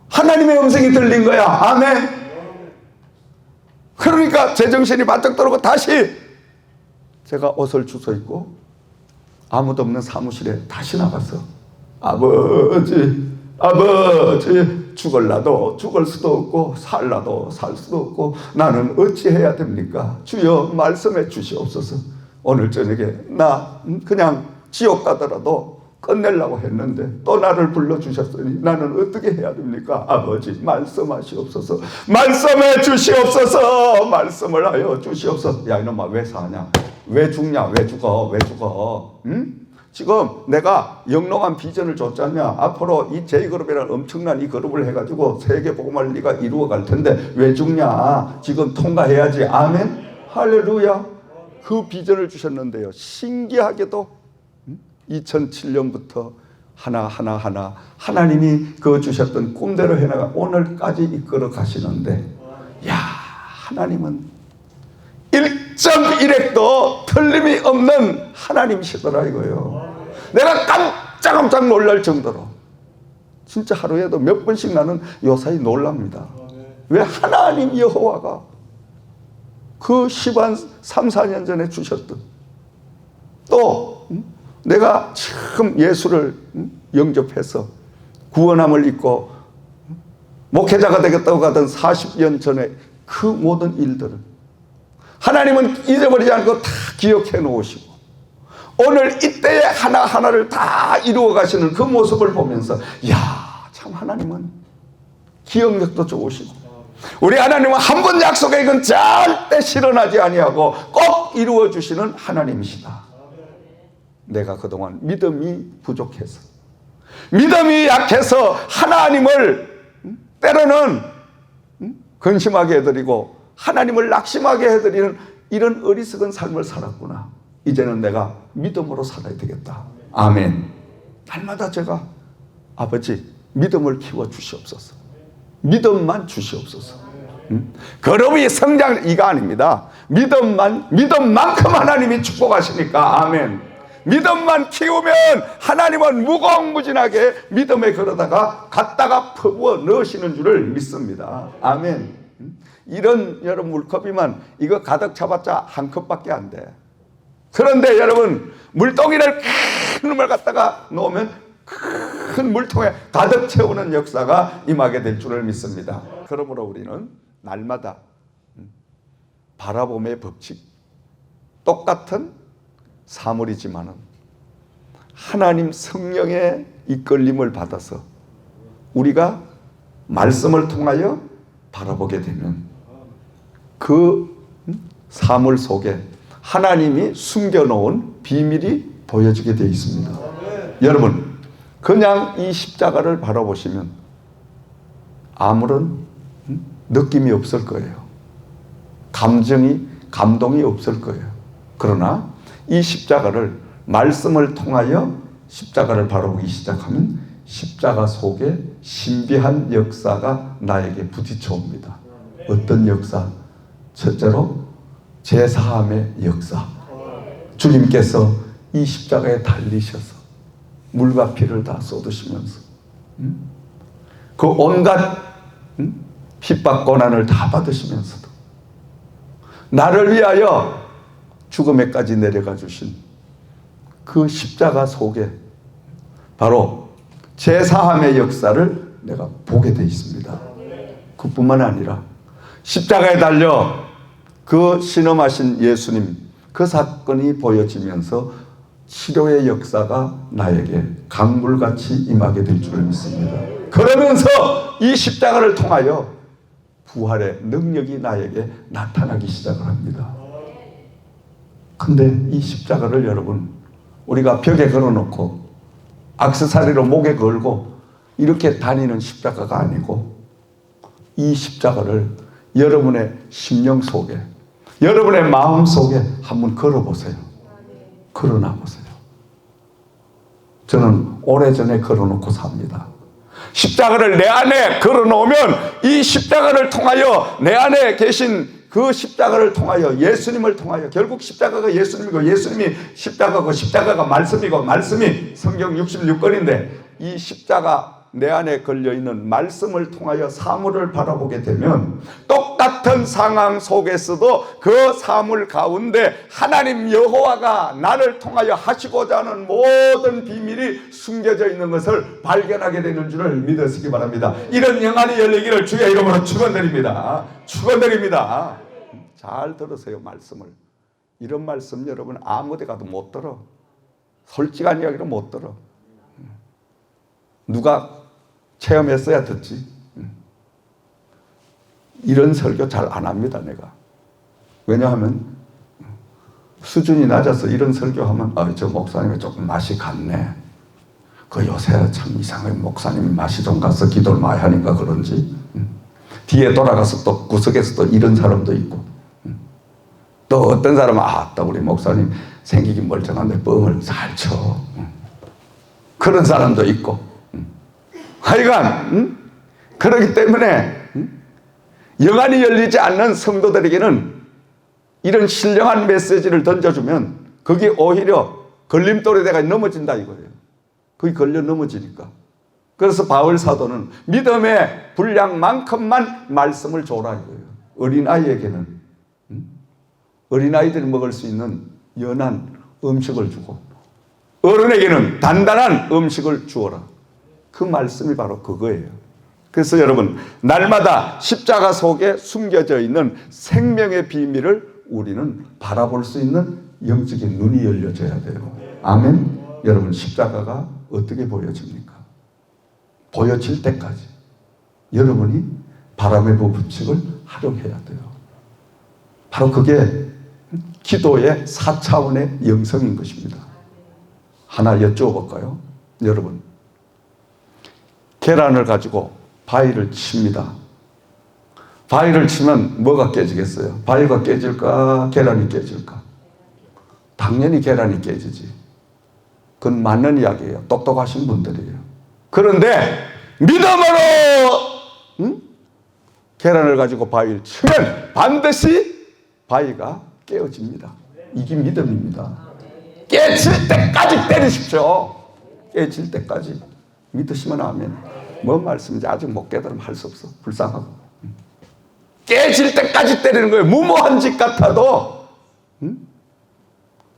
하나님의 음성이 들린 거야. 아멘. 그러니까 제정신이 바짝 들어오고 다시 제가 옷을 주워 입고 아무도 없는 사무실에 다시 나가서 아버지 죽을라도 죽을 수도 없고 살라도 살 수도 없고 나는 어찌해야 됩니까? 주여 말씀해 주시옵소서. 오늘 저녁에 나 그냥 지옥 가더라도 끝내려고 했는데 또 나를 불러주셨으니 나는 어떻게 해야 됩니까? 아버지 말씀하시옵소서. 말씀해 주시옵소서. 말씀을 하여 주시옵소서. 야 이놈아 왜 사냐? 왜 죽냐? 왜 죽어? 응? 지금 내가 영롱한 비전을 줬잖냐. 앞으로 이 J그룹이라는 엄청난 이 그룹을 해가지고 세계복음화를 네가 이루어갈 텐데 왜 죽냐? 지금 통과해야지. 아멘. 할렐루야. 그 비전을 주셨는데요, 신기하게도 2007년부터 하나하나 하나님이 그 주셨던 꿈대로 해나가 오늘까지 이끌어 가시는데, 야 하나님은 1.1핵도 틀림이 없는 하나님이시더라 이거예요. 내가 깜짝 놀랄 정도로 진짜 하루에도 몇 번씩 나는 요사이 놀랍니다. 왜 하나님 여호와가 그 3, 4년 전에 주셨던, 또 내가 처음 예수를 영접해서 구원함을 입고 목회자가 되겠다고 하던 40년 전에 그 모든 일들을 하나님은 잊어버리지 않고 다 기억해 놓으시고 오늘 이때에 하나하나를 다 이루어 가시는 그 모습을 보면서 이야 참 하나님은 기억력도 좋으시고 우리 하나님은 한 번 약속에 이건 절대 실현하지 아니하고 꼭 이루어 주시는 하나님이시다. 내가 그동안 믿음이 부족해서, 믿음이 약해서 하나님을 때로는 근심하게 해드리고 하나님을 낙심하게 해드리는 이런 어리석은 삶을 살았구나. 이제는 내가 믿음으로 살아야 되겠다. 아멘. 날마다 제가 아버지 믿음을 키워 주시옵소서. 믿음만 주시옵소서. 그룹이 성장 이가 아닙니다. 믿음만큼 하나님이 축복하시니까 아멘. 믿음만 키우면 하나님은 무궁무진하게 믿음에 걸어다가 갖다가 퍼부어 넣으시는 줄을 믿습니다. 아멘. 이런 여러분 물컵이만 이거 가득 차봤자 한 컵밖에 안 돼. 그런데 여러분 물동이를 큰 놈을 갖다가 놓으면 큰 물통에 가득 채우는 역사가 임하게 될 줄을 믿습니다. 그러므로 우리는 날마다 바라봄의 법칙, 똑같은 사물이지만은 하나님 성령의 이끌림을 받아서 우리가 말씀을 통하여 바라보게 되면 그 사물 속에 하나님이 숨겨놓은 비밀이 보여지게 되어 있습니다. 여러분 그냥 이 십자가를 바라보시면 아무런 느낌이 없을 거예요. 감동이 없을 거예요. 그러나 이 십자가를 말씀을 통하여 십자가를 바라보기 시작하면 십자가 속에 신비한 역사가 나에게 부딪혀 옵니다. 어떤 역사? 첫째로 제사함의 역사. 주님께서 이 십자가에 달리셔서 물과 피를 다 쏟으시면서 그 온갖 핍박 고난을 다 받으시면서도 나를 위하여 죽음에까지 내려가 주신 그 십자가 속에 바로 제사함의 역사를 내가 보게 되어 있습니다. 그뿐만 아니라 십자가에 달려 그 신음하신 예수님, 그 사건이 보여지면서 치료의 역사가 나에게 강물같이 임하게 될 줄을 믿습니다. 그러면서 이 십자가를 통하여 부활의 능력이 나에게 나타나기 시작을 합니다. 근데 이 십자가를 여러분, 우리가 벽에 걸어놓고 액세서리로 목에 걸고 이렇게 다니는 십자가가 아니고 이 십자가를 여러분의 심령 속에, 여러분의 마음 속에 한번 걸어보세요. 걸어놔보세요. 저는 오래전에 걸어놓고 삽니다. 십자가를 내 안에 걸어놓으면 이 십자가를 통하여 내 안에 계신 그 십자가를 통하여 예수님을 통하여 결국 십자가가 예수님이고 예수님이 십자가고 십자가가 말씀이고 말씀이 성경 66권인데 이 십자가 내 안에 걸려있는 말씀을 통하여 사물을 바라보게 되면 똑같은 상황 속에서도 그 사물 가운데 하나님 여호와가 나를 통하여 하시고자 하는 모든 비밀이 숨겨져 있는 것을 발견하게 되는 줄을 믿으시기 바랍니다. 이런 영안이 열리기를 주의 이름으로 축원드립니다. 축원드립니다. 잘 들으세요. 말씀을. 이런 말씀 여러분 아무 데 가도 못 들어. 솔직한 이야기를 못 들어. 누가 체험했어야 듣지. 이런 설교 잘 안 합니다, 내가. 왜냐하면 수준이 낮아서 이런 설교하면 저 목사님이 조금 맛이 갔네. 그 요새 참 이상하게 목사님이 맛이 좀 가서 기도를 많이 하니까 그런지 뒤에 돌아가서 또 구석에서 또 이런 사람도 있고 또 어떤 사람은 또 우리 목사님 생기긴 멀쩡한데 뻥을 잘 쳐. 그런 사람도 있고 하여간 그렇기 때문에 영안이 열리지 않는 성도들에게는 이런 신령한 메시지를 던져주면 그게 오히려 걸림돌에 내가 넘어진다 이거예요. 그게 걸려 넘어지니까. 그래서 바울 사도는 믿음의 분량만큼만 말씀을 줘라 이거예요. 어린아이에게는 어린아이들이 먹을 수 있는 연한 음식을 주고 어른에게는 단단한 음식을 주어라. 그 말씀이 바로 그거예요. 그래서 여러분 날마다 십자가 속에 숨겨져 있는 생명의 비밀을 우리는 바라볼 수 있는 영적인 눈이 열려져야 돼요. 아멘. 여러분 십자가가 어떻게 보여집니까? 보여질 때까지 여러분이 바람의 법칙을 활용해야 돼요. 바로 그게 기도의 4차원의 영성인 것입니다. 하나 여쭤볼까요? 여러분 계란을 가지고 바위를 칩니다. 바위를 치면 뭐가 깨지겠어요? 바위가 깨질까? 계란이 깨질까? 당연히 계란이 깨지지. 그건 맞는 이야기예요. 똑똑하신 분들이에요. 그런데 믿음으로 계란을 가지고 바위를 치면 반드시 바위가 깨어집니다. 이게 믿음입니다. 깨질 때까지 때리십시오. 깨질 때까지. 믿으시면 아멘. 뭔 말씀인지 아직 못 깨달으면 할 수 없어. 불쌍하고. 깨질 때까지 때리는 거예요. 무모한 짓 같아도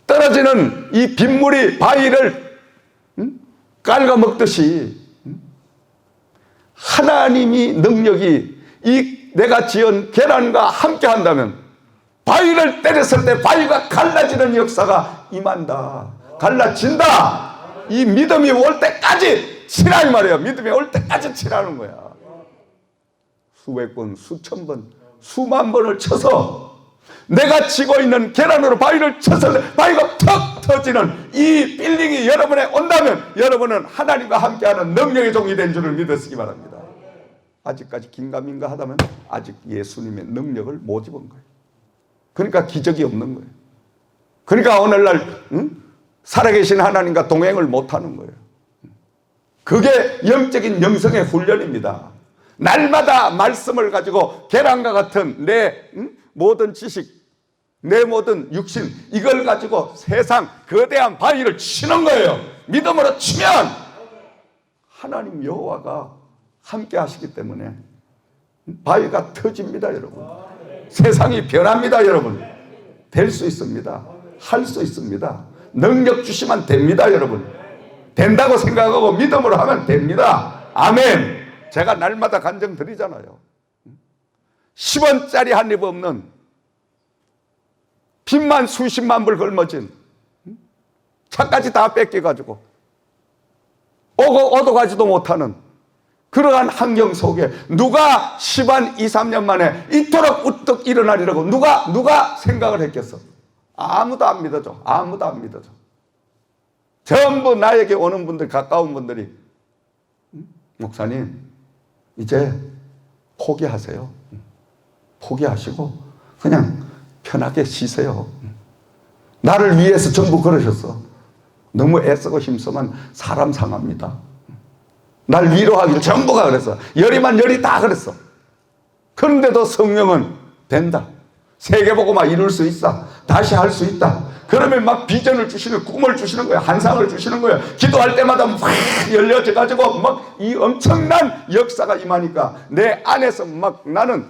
떨어지는 이 빗물이 바위를 깔아먹듯이 하나님이 능력이 이 내가 지은 계란과 함께 한다면 바위를 때렸을 때 바위가 갈라지는 역사가 임한다. 갈라진다. 이 믿음이 올 때까지 치라 이 말이에요. 믿음이 올 때까지 치라는 거야. 수백 번, 수천 번, 수만 번을 쳐서 내가 치고 있는 계란으로 바위를 쳤을 때 바위가 턱 터지는 이 빌딩이 여러분에 온다면 여러분은 하나님과 함께하는 능력의 종이 된 줄을 믿으시기 바랍니다. 아직까지 긴가민가 하다면 아직 예수님의 능력을 못 입은 거예요. 그러니까 기적이 없는 거예요. 그러니까 오늘날 살아계신 하나님과 동행을 못하는 거예요. 그게 영적인 영성의 훈련입니다. 날마다 말씀을 가지고 계란과 같은 내 모든 지식, 내 모든 육신, 이걸 가지고 세상 거대한 바위를 치는 거예요. 믿음으로 치면 하나님 여호와가 함께 하시기 때문에 바위가 터집니다, 여러분. 세상이 변합니다, 여러분. 될 수 있습니다. 할 수 있습니다. 능력 주시면 됩니다, 여러분. 된다고 생각하고 믿음으로 하면 됩니다. 아멘. 제가 날마다 간증 드리잖아요. 10원짜리 한 입 없는 빚만 수십만 불 걸머진 차까지 다 뺏겨가지고 오도 가지도 못하는 그러한 환경 속에 누가 10한 2, 3년 만에 이토록 우뚝 일어나리라고 누가 생각을 했겠어? 아무도 안 믿어줘. 아무도 안 믿어줘. 전부 나에게 오는 분들, 가까운 분들이 목사님 이제 포기하세요. 포기하시고 그냥 편하게 쉬세요. 나를 위해서 전부 그러셨어. 너무 애쓰고 힘쓰면 사람 상합니다. 날 위로하기를 전부가 그랬어. 열이만 열이 다 그랬어. 그런데도 성령은 된다. 세계복음화 이룰 수 있어. 다시 할 수 있다. 그러면 막 비전을 주시는, 꿈을 주시는 거야. 환상을 주시는 거야. 기도할 때마다 막 열려져 가지고 막 이 엄청난 역사가 임하니까 내 안에서 막 나는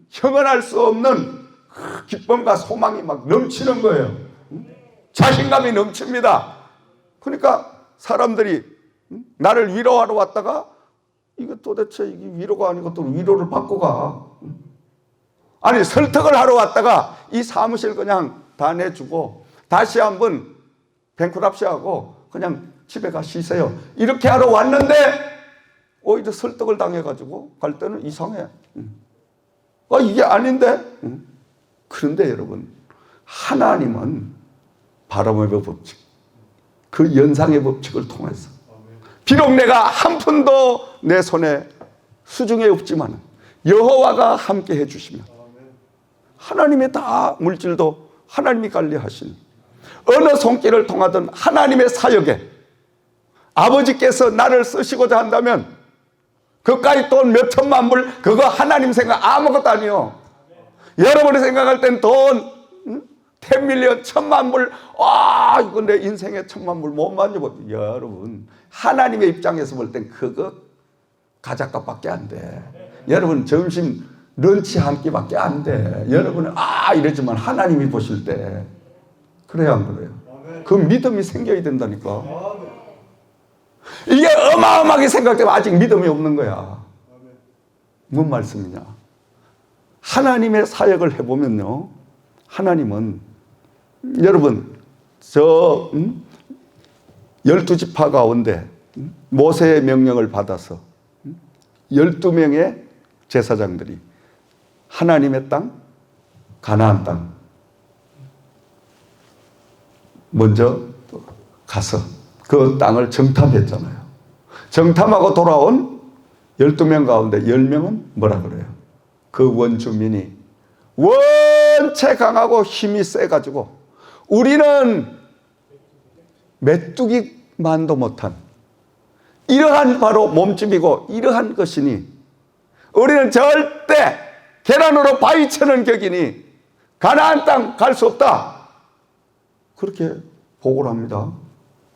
형언할 수 없는 기쁨과 소망이 막 넘치는 거예요. 자신감이 넘칩니다. 그러니까 사람들이 나를 위로하러 왔다가 이거 도대체 이게 위로가 아니고 또 위로를 받고 가. 아니 설득을 하러 왔다가 이 사무실 그냥 다 내주고 다시 한번 뱅크랍시하고 그냥 집에 가 쉬세요. 이렇게 하러 왔는데 오히려 설득을 당해가지고 갈 때는 이상해. 이게 아닌데? 그런데 여러분 하나님은 바람의 법칙, 그 연상의 법칙을 통해서 비록 내가 한 푼도 내 손에 수중에 없지만 여호와가 함께 해주시면 하나님의 다 물질도 하나님이 관리하시니 어느 손길을 통하든 하나님의 사역에 아버지께서 나를 쓰시고자 한다면 그까이 돈 몇 천만 불 그거 하나님 생각 아무것도 아니요. 여러분이 생각할 땐 돈 10밀리언 천만 불, 이거 내 인생에 천만 불 못 만져보죠. 여러분 하나님의 입장에서 볼 땐 그거 가작값밖에 안 돼. 여러분 점심 런치 한 끼밖에 안 돼. 여러분은 이러지만 하나님이 보실 때 그래야 안 그래요? 그 믿음이 생겨야 된다니까. 이게 어마어마하게 생각되면 아직 믿음이 없는 거야. 뭔 말씀이냐? 하나님의 사역을 해보면요, 하나님은 여러분 12지파 가운데 모세의 명령을 받아서 12명의 제사장들이 하나님의 땅, 가나안 땅 먼저 가서 그 땅을 정탐했잖아요. 정탐하고 돌아온 12명 가운데 10명은 뭐라 그래요? 그 원주민이 원체 강하고 힘이 세가지고 우리는 메뚜기만도 못한 이러한 바로 몸집이고 이러한 것이니 우리는 절대 계란으로 바위 쳐는 격이니 가나안 땅 갈 수 없다. 그렇게 보고를 합니다.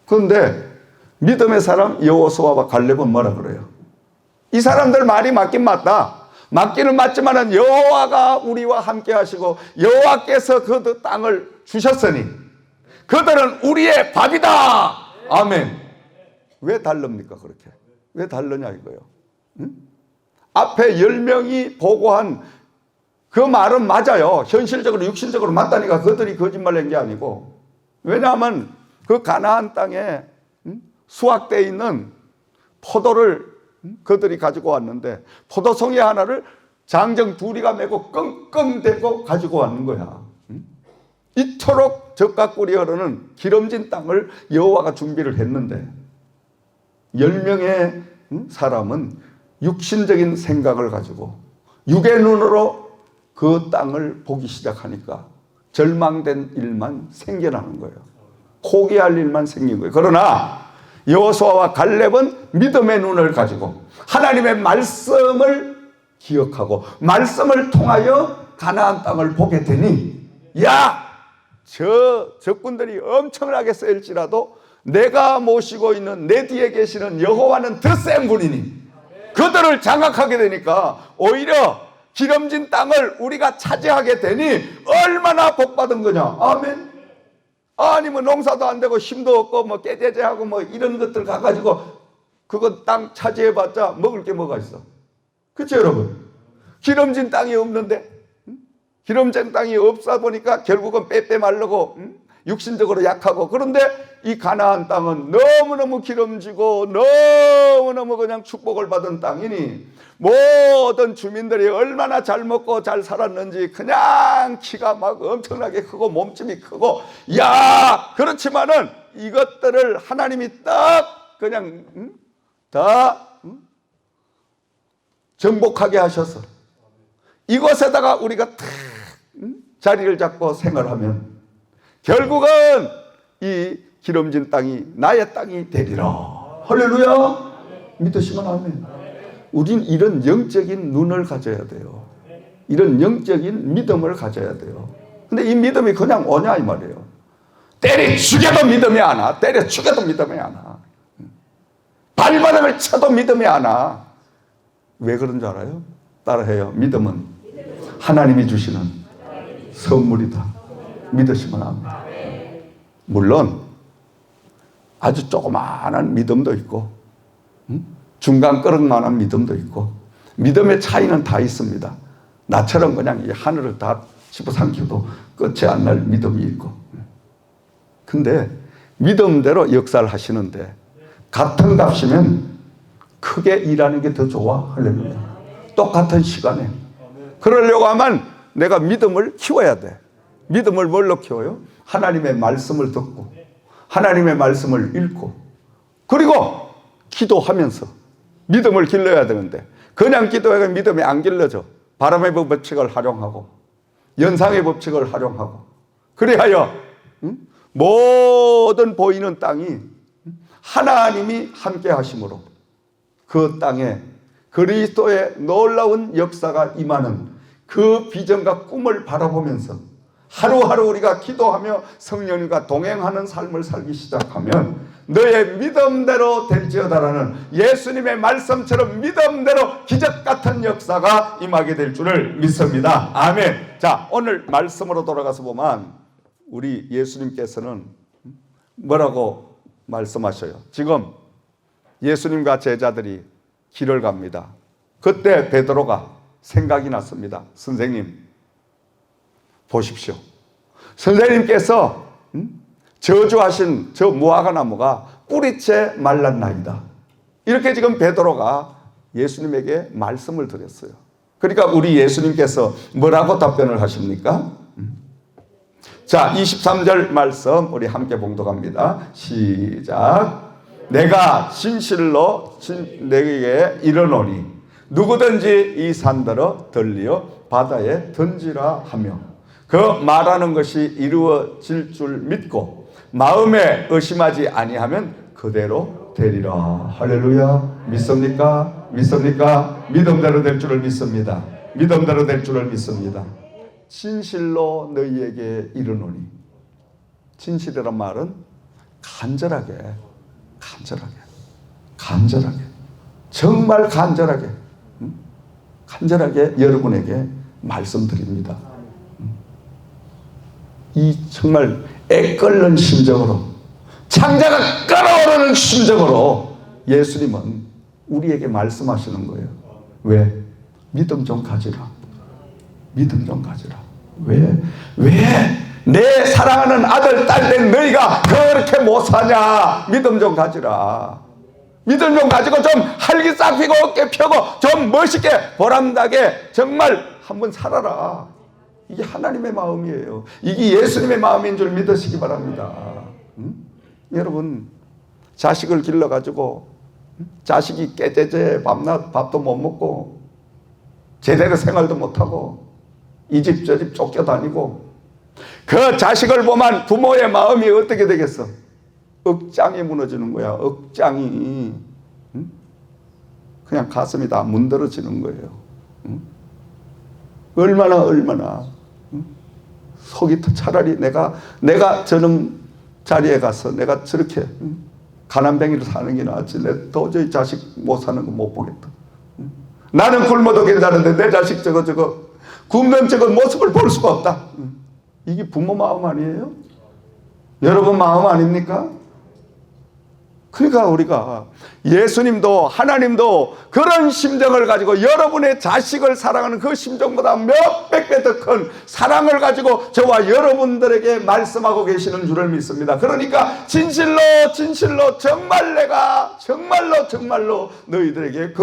그런데 믿음의 사람 여호수아와 갈렙은 뭐라 그래요? 이 사람들 말이 맞긴 맞다. 맞기는 맞지만은 여호와가 우리와 함께 하시고 여호와께서 그 땅을 주셨으니 그들은 우리의 밥이다. 아멘. 왜 다릅니까 그렇게? 왜 다르냐 이거예요. 앞에 10명이 보고한 그 말은 맞아요. 현실적으로 육신적으로 맞다니까 그들이 거짓말 한 게 아니고. 왜냐하면 그 가나안 땅에 수확되어 있는 포도를 그들이 가지고 왔는데 포도송이 하나를 장정 둘이가 메고 끙끙대고 가지고 왔는 거야. 이토록 젖과 꿀이 흐르는 기름진 땅을 여호와가 준비를 했는데 10명의 사람은 육신적인 생각을 가지고 육의 눈으로 그 땅을 보기 시작하니까 절망된 일만 생겨나는 거예요. 포기할 일만 생긴 거예요. 그러나 여호수아와 갈렙은 믿음의 눈을 가지고 하나님의 말씀을 기억하고 말씀을 통하여 가나안 땅을 보게 되니 저 적군들이 엄청나게 세일지라도 내가 모시고 있는 내 뒤에 계시는 여호와는 더 센 분이니 그들을 장악하게 되니까 오히려 기름진 땅을 우리가 차지하게 되니 얼마나 복받은 거냐. 아멘. 아니 뭐 농사도 안 되고 힘도 없고 뭐 깨제제하고 뭐 이런 것들 가가지고 그거 땅 차지해봤자 먹을 게 뭐가 있어. 그렇죠 여러분. 기름진 땅이 없는데 기름진 땅이 없어 보니까 결국은 빼빼 마르고 육신적으로 약하고 그런데 이 가나안 땅은 너무너무 기름지고 너무너무 그냥 축복을 받은 땅이니 모든 주민들이 얼마나 잘 먹고 잘 살았는지 그냥 키가 막 엄청나게 크고 몸집이 크고 그렇지만은 이것들을 하나님이 딱 그냥 다 정복하게 하셔서 이곳에다가 우리가 탁 자리를 잡고 생활하면 결국은 이 기름진 땅이 나의 땅이 되리라. 할렐루야. 믿으시면 아멘. 우린 이런 영적인 눈을 가져야 돼요. 이런 영적인 믿음을 가져야 돼요. 근데 이 믿음이 그냥 오냐 이 말이에요. 때려 죽여도 믿음이 안 와. 때려 죽여도 믿음이 안 와. 발바닥을 쳐도 믿음이 안 와. 왜 그런 줄 알아요? 따라해요. 믿음은 하나님이 주시는 선물이다. 믿으시면 합니다. 물론 아주 조그마한 믿음도 있고 중간 그릇만한 믿음도 있고 믿음의 차이는 다 있습니다. 나처럼 그냥 이 하늘을 다 집어삼키도 끝이 안 날 믿음이 있고 근데 믿음대로 역사를 하시는데 같은 값이면 크게 일하는 게 더 좋아. 할렐루야. 똑같은 시간에 그러려고 하면 내가 믿음을 키워야 돼. 믿음을 뭘로 키워요? 하나님의 말씀을 듣고 하나님의 말씀을 읽고 그리고 기도하면서 믿음을 길러야 되는데 그냥 기도해서 믿음이 안 길러져. 바람의 법칙을 활용하고 연상의 법칙을 활용하고 그리하여 모든 보이는 땅이 하나님이 함께 하심으로 그 땅에 그리스도의 놀라운 역사가 임하는 그 비전과 꿈을 바라보면서 하루하루 우리가 기도하며 성령님과 동행하는 삶을 살기 시작하면 너의 믿음대로 될지어다라는 예수님의 말씀처럼 믿음대로 기적 같은 역사가 임하게 될 줄을 믿습니다. 아멘. 자, 오늘 말씀으로 돌아가서 보면 우리 예수님께서는 뭐라고 말씀하셔요? 지금 예수님과 제자들이 길을 갑니다. 그때 베드로가 생각이 났습니다. 선생님 보십시오. 선생님께서 저주하신 저 무화과 나무가 뿌리째 말랐나이다. 이렇게 지금 베드로가 예수님에게 말씀을 드렸어요. 그러니까 우리 예수님께서 뭐라고 답변을 하십니까? 자, 23절 말씀 우리 함께 봉독합니다. 시작. 내가 진실로 내게 이르노니 누구든지 이 산더러 들리어 바다에 던지라 하며 그 말하는 것이 이루어질 줄 믿고 마음에 의심하지 아니하면 그대로 되리라. 할렐루야. 믿습니까? 믿습니까? 믿음대로 될 줄을 믿습니다. 믿음대로 될 줄을 믿습니다. 진실로 너희에게 이르노니. 진실이란 말은 간절하게 정말 간절하게 여러분에게 말씀드립니다. 이 정말 애끓는 심정으로 창자가 끓어오르는 심정으로 예수님은 우리에게 말씀하시는 거예요. 왜? 믿음 좀 가지라. 믿음 좀 가지라. 왜? 내 사랑하는 아들, 딸 된 너희가 그렇게 못 사냐? 믿음 좀 가지라. 믿음 좀 가지고 좀 활기 싹 피고 어깨 펴고 좀 멋있게 보람나게 정말 한번 살아라. 이게 하나님의 마음이에요. 이게 예수님의 마음인 줄 믿으시기 바랍니다. 여러분, 자식을 길러가지고 자식이 깨재재 밤낮 밥도 못 먹고 제대로 생활도 못하고 이 집 저 집 쫓겨다니고 그 자식을 보면 부모의 마음이 어떻게 되겠어? 억장이 무너지는 거야. 억장이. 그냥 가슴이 다 문드러지는 거예요. 얼마나 속이 차라리 내가 저런 자리에 가서 내가 저렇게 가난뱅이로 사는 게 낫지. 내 도저히 자식 못 사는 거 못 보겠다. 나는 굶어도 괜찮은데 내 자식 저거 굶는 저거 모습을 볼 수가 없다. 이게 부모 마음 아니에요? 여러분 마음 아닙니까? 그러니까 우리가 예수님도 하나님도 그런 심정을 가지고 여러분의 자식을 사랑하는 그 심정보다 몇백 배 더 큰 사랑을 가지고 저와 여러분들에게 말씀하고 계시는 줄을 믿습니다. 그러니까 진실로 정말로 너희들에게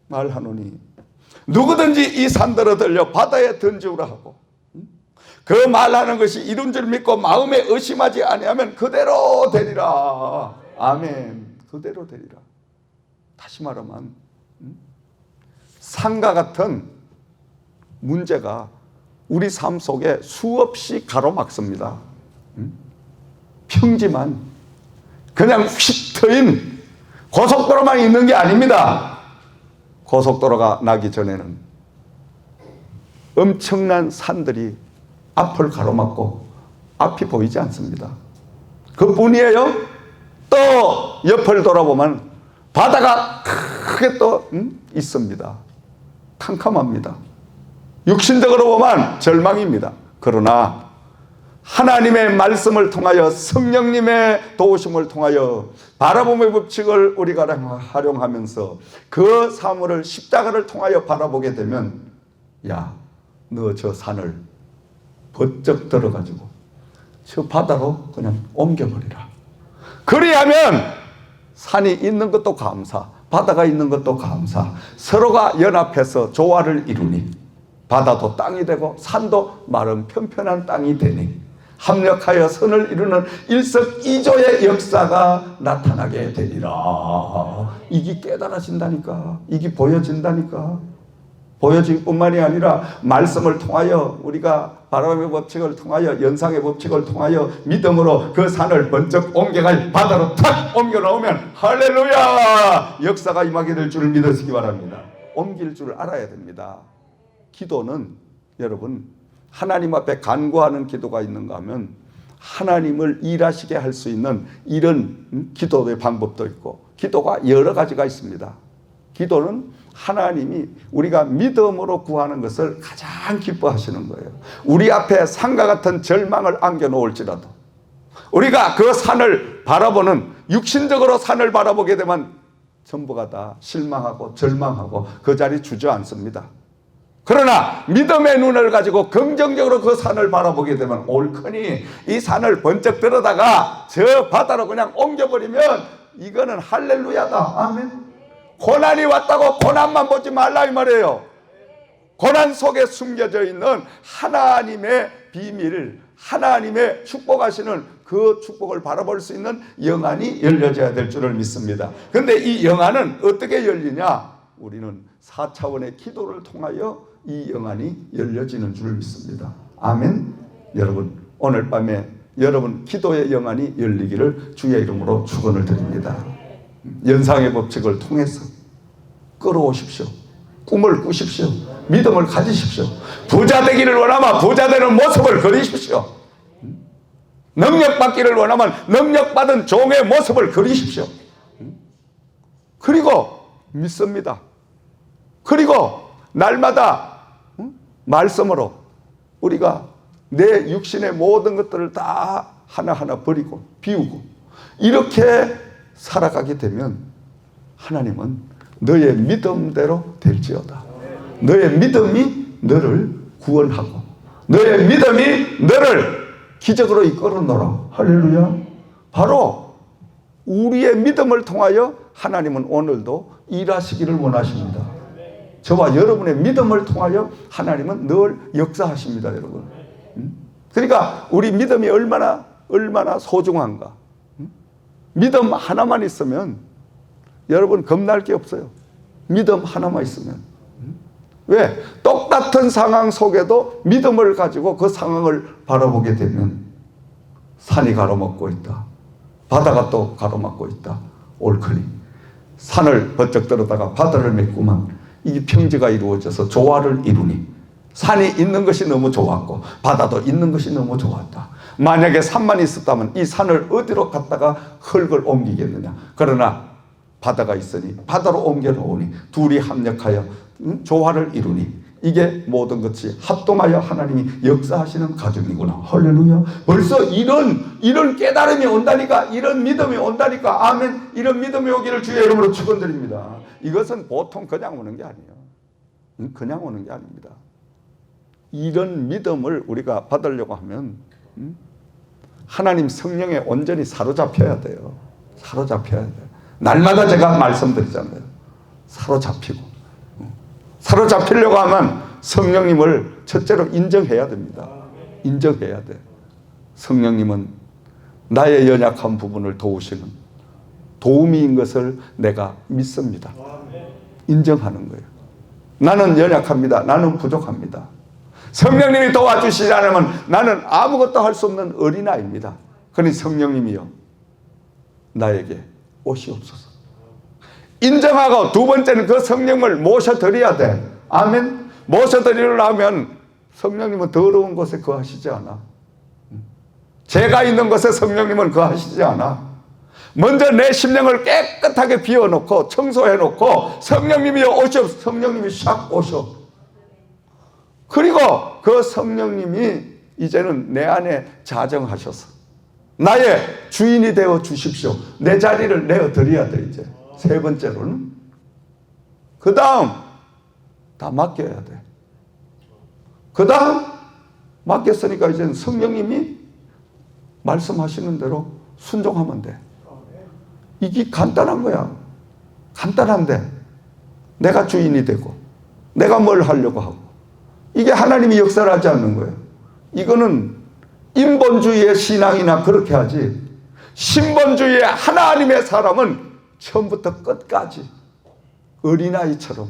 말하노니 누구든지 이 산들어 들려 바다에 던지우라 하고 그 말하는 것이 이룬 줄 믿고 마음에 의심하지 아니하면 그대로 되리라. 아멘. 그대로 되리라. 다시 말하면 산과 같은 문제가 우리 삶 속에 수없이 가로막습니다. 평지만 그냥 휙 트인 고속도로만 있는 게 아닙니다. 고속도로가 나기 전에는 엄청난 산들이 앞을 가로막고 앞이 보이지 않습니다. 그뿐이에요. 또 옆을 돌아보면 바다가 크게 또 있습니다. 캄캄합니다. 육신적으로 보면 절망입니다. 그러나 하나님의 말씀을 통하여 성령님의 도우심을 통하여 바라봄의 법칙을 우리가 활용하면서 그 사물을 십자가를 통하여 바라보게 되면 야, 너 저 산을 번쩍 들어가지고 저 바다로 그냥 옮겨버리라. 그리하면 산이 있는 것도 감사, 바다가 있는 것도 감사, 서로가 연합해서 조화를 이루니 바다도 땅이 되고 산도 마른 편편한 땅이 되니 합력하여 선을 이루는 일석이조의 역사가 나타나게 되리라. 이게 깨달아진다니까. 이게 보여진다니까. 보여질 뿐만이 아니라 말씀을 통하여 우리가 바람의 법칙을 통하여 연상의 법칙을 통하여 믿음으로 그 산을 번쩍 옮겨갈 바다로 탁 옮겨 놓으면 할렐루야 역사가 임하게 될 줄을 믿으시기 바랍니다. 옮길 줄 알아야 됩니다. 기도는 여러분 하나님 앞에 간구하는 기도가 있는가 하면 하나님을 일하시게 할 수 있는 이런 기도의 방법도 있고 기도가 여러 가지가 있습니다. 기도는 하나님이 우리가 믿음으로 구하는 것을 가장 기뻐하시는 거예요. 우리 앞에 산과 같은 절망을 안겨놓을지라도 우리가 그 산을 바라보는 육신적으로 산을 바라보게 되면 전부가 다 실망하고 절망하고 그 자리 주저앉습니다. 그러나 믿음의 눈을 가지고 긍정적으로 그 산을 바라보게 되면 옳거니 이 산을 번쩍 들어다가 저 바다로 그냥 옮겨버리면 이거는 할렐루야다. 아멘. 고난이 왔다고 고난만 보지 말라 이 말이에요. 고난 속에 숨겨져 있는 하나님의 비밀, 하나님의 축복하시는 그 축복을 바라볼 수 있는 영안이 열려져야 될 줄을 믿습니다. 그런데 이 영안은 어떻게 열리냐? 우리는 4차원의 기도를 통하여 이 영안이 열려지는 줄 믿습니다. 아멘. 여러분 오늘 밤에 여러분 기도의 영안이 열리기를 주의 이름으로 축원을 드립니다. 연상의 법칙을 통해서 끌어오십시오. 꿈을 꾸십시오. 믿음을 가지십시오. 부자 되기를 원하면 부자 되는 모습을 그리십시오. 능력 받기를 원하면 능력 받은 종의 모습을 그리십시오. 그리고 믿습니다. 그리고 날마다 말씀으로 우리가 내 육신의 모든 것들을 다 하나하나 버리고 비우고 이렇게 살아가게 되면 하나님은 너의 믿음대로 될지어다. 너의 믿음이 너를 구원하고 너의 믿음이 너를 기적으로 이끌어 놓으라. 할렐루야. 바로 우리의 믿음을 통하여 하나님은 오늘도 일하시기를 원하십니다. 저와 여러분의 믿음을 통하여 하나님은 늘 역사하십니다, 여러분. 그러니까 우리 믿음이 얼마나 소중한가. 믿음 하나만 있으면 여러분 겁날 게 없어요. 믿음 하나만 있으면. 왜? 똑같은 상황 속에도 믿음을 가지고 그 상황을 바라보게 되면 산이 가로막고 있다. 바다가 또 가로막고 있다. 옳거니 산을 번쩍 들었다가 바다를 맺구만 이 평지가 이루어져서 조화를 이루니 산이 있는 것이 너무 좋았고 바다도 있는 것이 너무 좋았다. 만약에 산만 있었다면 이 산을 어디로 갔다가 흙을 옮기겠느냐. 그러나 바다가 있으니 바다로 옮겨놓으니 둘이 합력하여 조화를 이루니 이게 모든 것이 합동하여 하나님이 역사하시는 과정이구나. 할렐루야. 벌써 이런 깨달음이 온다니까, 이런 믿음이 온다니까. 아멘. 이런 믿음이 오기를 주의 이름으로 축원드립니다. 이것은 보통 그냥 오는 게 아니에요. 그냥 오는 게 아닙니다. 이런 믿음을 우리가 받으려고 하면 하나님 성령에 온전히 사로잡혀야 돼요. 사로잡혀야 돼요. 날마다 제가 말씀드리잖아요. 사로잡히고. 사로잡히려고 하면 성령님을 첫째로 인정해야 됩니다. 인정해야 돼. 성령님은 나의 연약한 부분을 도우시는 도우미인 것을 내가 믿습니다. 인정하는 거예요. 나는 연약합니다. 나는 부족합니다. 성령님이 도와주시지 않으면 나는 아무것도 할 수 없는 어린아이입니다. 그러니 성령님이요 나에게 오시옵소서. 인정하고 두 번째는 그 성령을 모셔드려야 돼. 아멘. 모셔드리려면 성령님은 더러운 곳에 거하시지 않아. 죄가 있는 곳에 성령님은 거하시지 않아. 먼저 내 심령을 깨끗하게 비워놓고 청소해놓고 성령님이 오셔. 성령님이 샥 오셔. 그리고 그 성령님이 이제는 내 안에 자정하셔서 나의 주인이 되어 주십시오. 내 자리를 내어드려야 돼. 이제 세 번째로는 그 다음 다 맡겨야 돼. 그 다음 맡겼으니까 이제 성령님이 말씀하시는 대로 순종하면 돼. 이게 간단한 거야. 간단한데 내가 주인이 되고 내가 뭘 하려고 하고 이게 하나님이 역사를 하지 않는 거예요. 이거는 인본주의의 신앙이나 그렇게 하지, 신본주의의 하나님의 사람은 처음부터 끝까지 어린아이처럼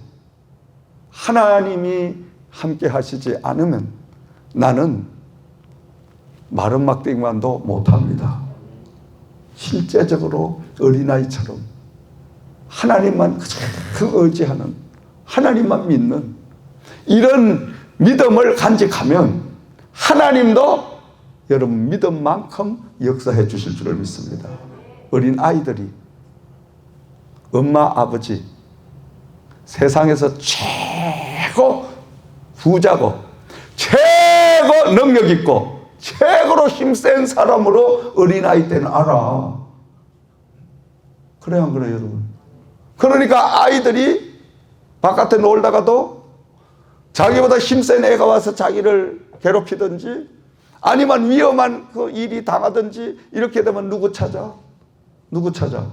하나님이 함께 하시지 않으면 나는 마른 막대기만도 못합니다. 실제적으로 어린아이처럼 하나님만 그 의지하는, 하나님만 믿는 이런 믿음을 간직하면 하나님도 여러분 믿음만큼 역사해 주실 줄을 믿습니다. 어린 아이들이 엄마 아버지 세상에서 최고 부자고 최고 능력 있고 최고로 힘센 사람으로 어린아이 때는 알아. 그래 안 그래요 여러분? 그러니까 아이들이 바깥에 놀다가도 자기보다 힘센 애가 와서 자기를 괴롭히든지 아니면 위험한 그 일이 당하든지 이렇게 되면 누구 찾아? 누구 찾아?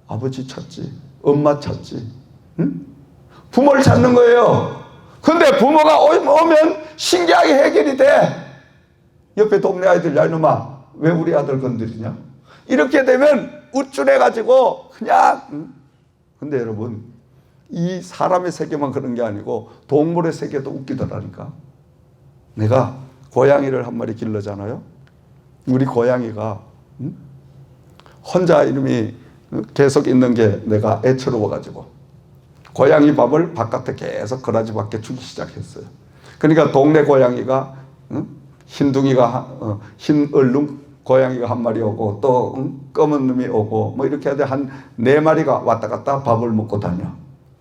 아버지 찾지, 엄마 찾지, 응? 부모를 찾는 거예요. 근데 부모가 오면 신기하게 해결이 돼. 옆에 동네 아이들, 야 이놈아 왜 우리 아들 건드리냐? 이렇게 되면 우쭐해가지고 그냥 응? 근데 여러분 이 사람의 세계만 그런 게 아니고 동물의 세계도 웃기더라니까. 내가 고양이를 한 마리 길러잖아요. 우리 고양이가 응? 혼자 이름이 계속 있는 게 내가 애처로워가지고 고양이 밥을 바깥에 계속 거라지 밖에 주기 시작했어요. 그러니까 동네 고양이가 흰둥이가 흰 얼룩 고양이가 한 마리 오고 또 검은 놈이 오고 뭐 이렇게 해야 한 4마리가 왔다 갔다 밥을 먹고 다녀.